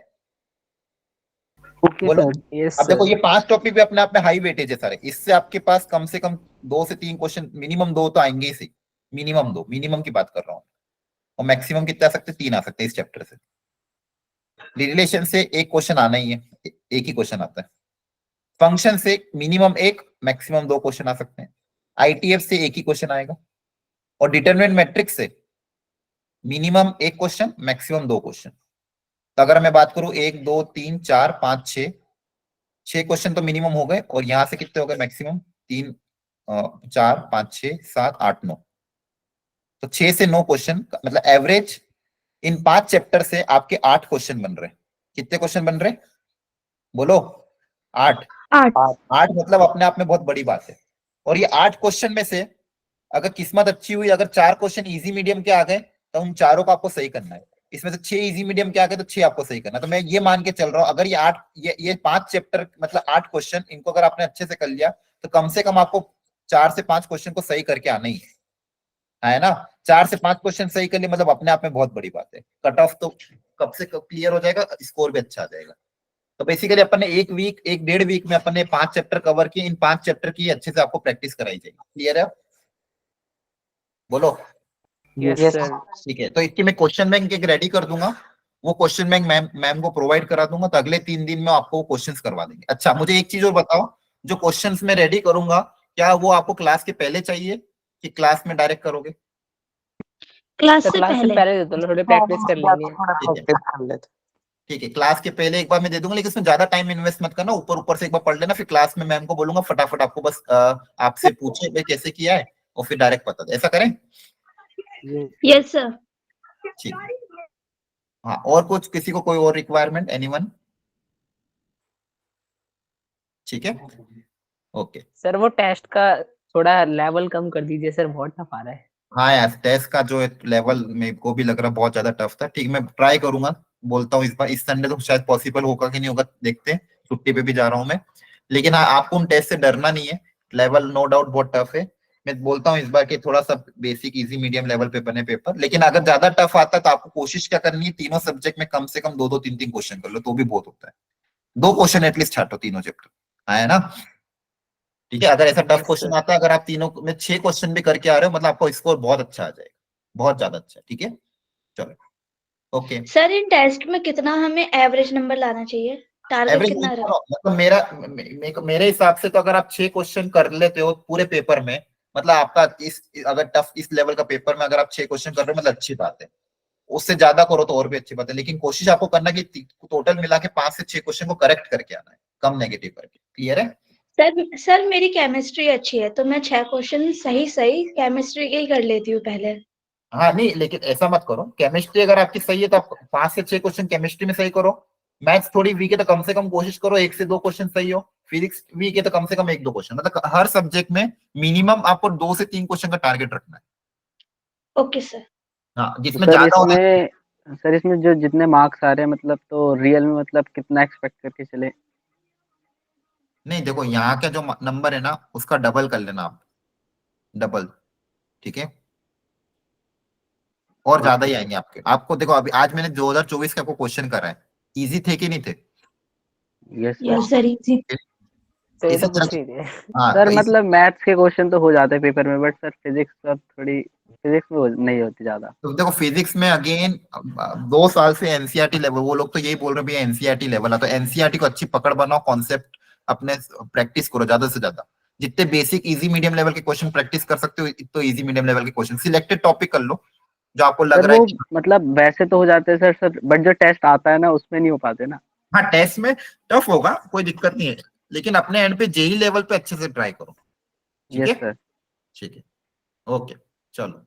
ओके बोलो। सर। यस अब देखो ये 5 टॉपिक भी अपने आप में हाई वेटेज है सारे, इससे आपके पास कम से कम 2 से 3 क्वेश्चन, मिनिमम 2 तो आएंगे ही, मिनिमम 2, मिनिमम की बात कर रहा हूँ, और मैक्सिमम कितने आ सकते हैं, 3 आ सकते हैं इस चैप्टर से। रिलेशन से एक क्वेश्चन आना ही है, एक ही क्वेश्चन आता है। फंक्शन से मिनिमम 1, मैक्सिमम 2 क्वेश्चन आ सकते हैं। आईटीएफ से एक ही क्वेश्चन आएगा, और डिटरमिनेंट मैट्रिक्स से मिनिमम 1 क्वेश्चन, मैक्सिमम 2 क्वेश्चन। तो अगर मैं बात करूं 1 2 3 4 5 6 क्वेश्चन तो मिनिमम हो गए, और यहां से कितने हो गए मैक्सिमम, 3 4 5 6 7 8 9, तो 6 से 9 क्वेश्चन, मतलब एवरेज इन 5 चैप्टर से आपके 8 क्वेश्चन बन रहे हैं। कितने क्वेश्चन बन रहे हैं, बोलो? 8। 8 मतलब अपने आप में बहुत बड़ी बात है। और ये 8 क्वेश्चन में से अगर किस्मत अच्छी हुई, अगर 4 क्वेश्चन इजी मीडियम के आ गए, तो उन चारों को आपको सही करना है। इसमें से 6 इजी मीडियम के आ गए तो 6 आपको सही करना है। तो मैं ये मान के चल रहा हूं, अगर ये 5 चैप्टर मतलब 8 क्वेश्चन, इनको अगर आपने अच्छे से कर लिया, तो कम से कम आपको 4 से 5 क्वेश्चन को सही करके आना ही है ना। 4 से 5 क्वेश्चन सही कर लिए मतलब अपने आप में बहुत बड़ी बात है। कट ऑफ तो कब से कब क्लियर हो जाएगा, स्कोर भी अच्छा आ जाएगा। तो बेसिकली अपन ने 1 वीक में अपन ने 5 चैप्टर कवर किए। इन 5 चैप्टर की अच्छे से आपको प्रैक्टिस कराई जाएगी। क्लियर है? बोलो। Yes Yes. सर। ठीक है, तो इसकी मैं क्वेश्चन बैंक एक रेडी कर दूंगा, वो क्वेश्चन बैंक मैम को प्रोवाइड करा दूंगा, तो अगले 3 दिन में आपको क्वेश्चंस करवा देंगे। अच्छा, मुझे एक चीज और बताओ, जो क्वेश्चंस मैं रेडी करूंगा, क्या वो आपको क्लास के पहले चाहिए कि क्लास में डायरेक्ट करोगे? क्लास तो से क्लास से पहले। पहले दे दो, थोड़ी प्रैक्टिस कर लेंगे। थोड़ा ठीक है। प्रैक्टिस कर लेते। ठीक है, क्लास के पहले एक बार मैं दे दूंगा, लेकिन इसमें ज्यादा टाइम इन्वेस्ट मत करना, ऊपर ऊपर से एक बार पढ़ लेना, फिर क्लास में मैम को बोलूंगा फटाफट आपको बस आपसे पूछे भाई कैसे किया है, और फिर डायरेक्ट बता दे। ऐसा करें? Yes sir. ठीक है। हाँ, और कुछ किसी को कोई और रिक्वायरमेंट, एनीवन? ठीक है, ओके। सर वो टेस्ट का थोड़ा लेवल कम कर दीजिए सर, बहुत टफ आ रहा है। हाँ यार, टेस्ट का जो लेवल मेरे को भी लग रहा है बहुत ज्यादा टफ था। ठीक, मैं ट्राई करूंगा, बोलता हूँ इस बार, इस संडे तो शायद पॉसिबल होगा कि नहीं होगा, देखते हैं, छुट्टी पे भी जा रहा हूँ मैं। लेकिन हाँ, आपको उन टेस्ट से डरना नहीं है, लेवल नो डाउट बहुत टफ है। मैं बोलता हूँ इस बार कि थोड़ा सा बेसिक इजी मीडियम लेवल पे बने पेपर, लेकिन अगर ज्यादा टफ आता है तो आपको कोशिश क्या करनी है, तीनों सब्जेक्ट में कम से कम 2 2 3 3 क्वेश्चन कर लो, तो भी बहुत होता है। 2 क्वेश्चन एटलीस्ट छाटो तीनों चैप्टर, है ना। ठीक है, अगर ऐसा टफ Yes, क्वेश्चन sir. आता है, अगर आप तीनों में 6 क्वेश्चन भी करके आ रहे हो, मतलब आपको स्कोर बहुत अच्छा आ जाएगा, बहुत ज्यादा अच्छा। ठीक है, चलो, ओके। सर इन टेस्ट में कितना हमें एवरेज नंबर लाना चाहिए, टारगेट एवरेज कितना रहा? मतलब मेरे हिसाब से तो अगर आप 6 क्वेश्चन कर लेते हो पूरे पेपर में, मतलब आपका अगर टफ इस लेवल का पेपर में अगर आप 6 क्वेश्चन कर रहे हो, मतलब अच्छी बात है। उससे ज्यादा करो तो और भी अच्छी बात है, लेकिन कोशिश आपको करना कि टोटल मिला के 5 से 6 क्वेश्चन को करेक्ट करके आना है, कम नेगेटिव करके। क्लियर है? सर मेरी केमिस्ट्री अच्छी है, तो मैं 6 क्वेश्चन सही केमिस्ट्री के ही कर लेती हूँ पहले। हाँ नहीं, लेकिन ऐसा मत करो, केमिस्ट्री अगर आपकी सही है तो आप 5 से 6 क्वेश्चन केमिस्ट्री में सही करो। मैथ्स थोड़ी वीक है तो कम से कम कोशिश करो 1 से 2 क्वेश्चन सही हो। फिजिक्स वीक है तो कम से कम 1 2 क्वेश्चन, मतलब हर सब्जेक्ट में मिनिमम आपको 2 से 3 क्वेश्चन का टारगेट रखना है। Okay sir. हाँ, जिसमें सर ज्यादा होना है। इसमें जो जितने मार्क्स आ रहे हैं, मतलब तो रियल में मतलब कितना एक्सपेक्ट करके चले? नहीं देखो, यहाँ का जो नंबर है ना, उसका डबल कर लेना आप, डबल। ठीक है, और ज्यादा ही आएंगे आपके। आपको देखो, अभी आज मैंने 2024 का आपको क्वेश्चन करा है, इजी थे कि नहीं थे? Yes yes sir, easy. तो ये इसी तो पूछ तरह ही थे। हाँ, सर, तो मतलब मैथ्स के क्वेश्चन तो हो जाते हैं पेपर में, बट सर फिजिक्स का थोड़ी, फिजिक्स में नहीं होती ज्यादा। तो देखो फिजिक्स में अगेन 2 साल से एनसीईआरटी लेवल, वो लोग तो यही बोल रहे हैं भैया एनसीईआरटी लेवल है, तो एनसीईआरटी को अच्छी पकड़ बनाओ, कॉन्सेप्ट अपने प्रैक्टिस करो ज्यादा से ज्यादा, जितने बेसिक इजी मीडियम लेवल के क्वेश्चन प्रैक्टिस कर सकते हो तो इजी मीडियम लेवल के क्वेश्चन सिलेक्टेड टॉपिक कर लो जो आपको लग सर रहा वो है कि मतलब वैसे तो हो जाते हैं सर बट जो टेस्ट आता है ना उसमें नहीं हो पाते ना। हाँ टेस्ट में टफ होगा, कोई दिक्कत नहीं है, लेकिन अपने एंड पे जेई लेवल पे अच्छे से ट्राई करो। ठीक यस है, सर। ठीक है, ओके, चलो।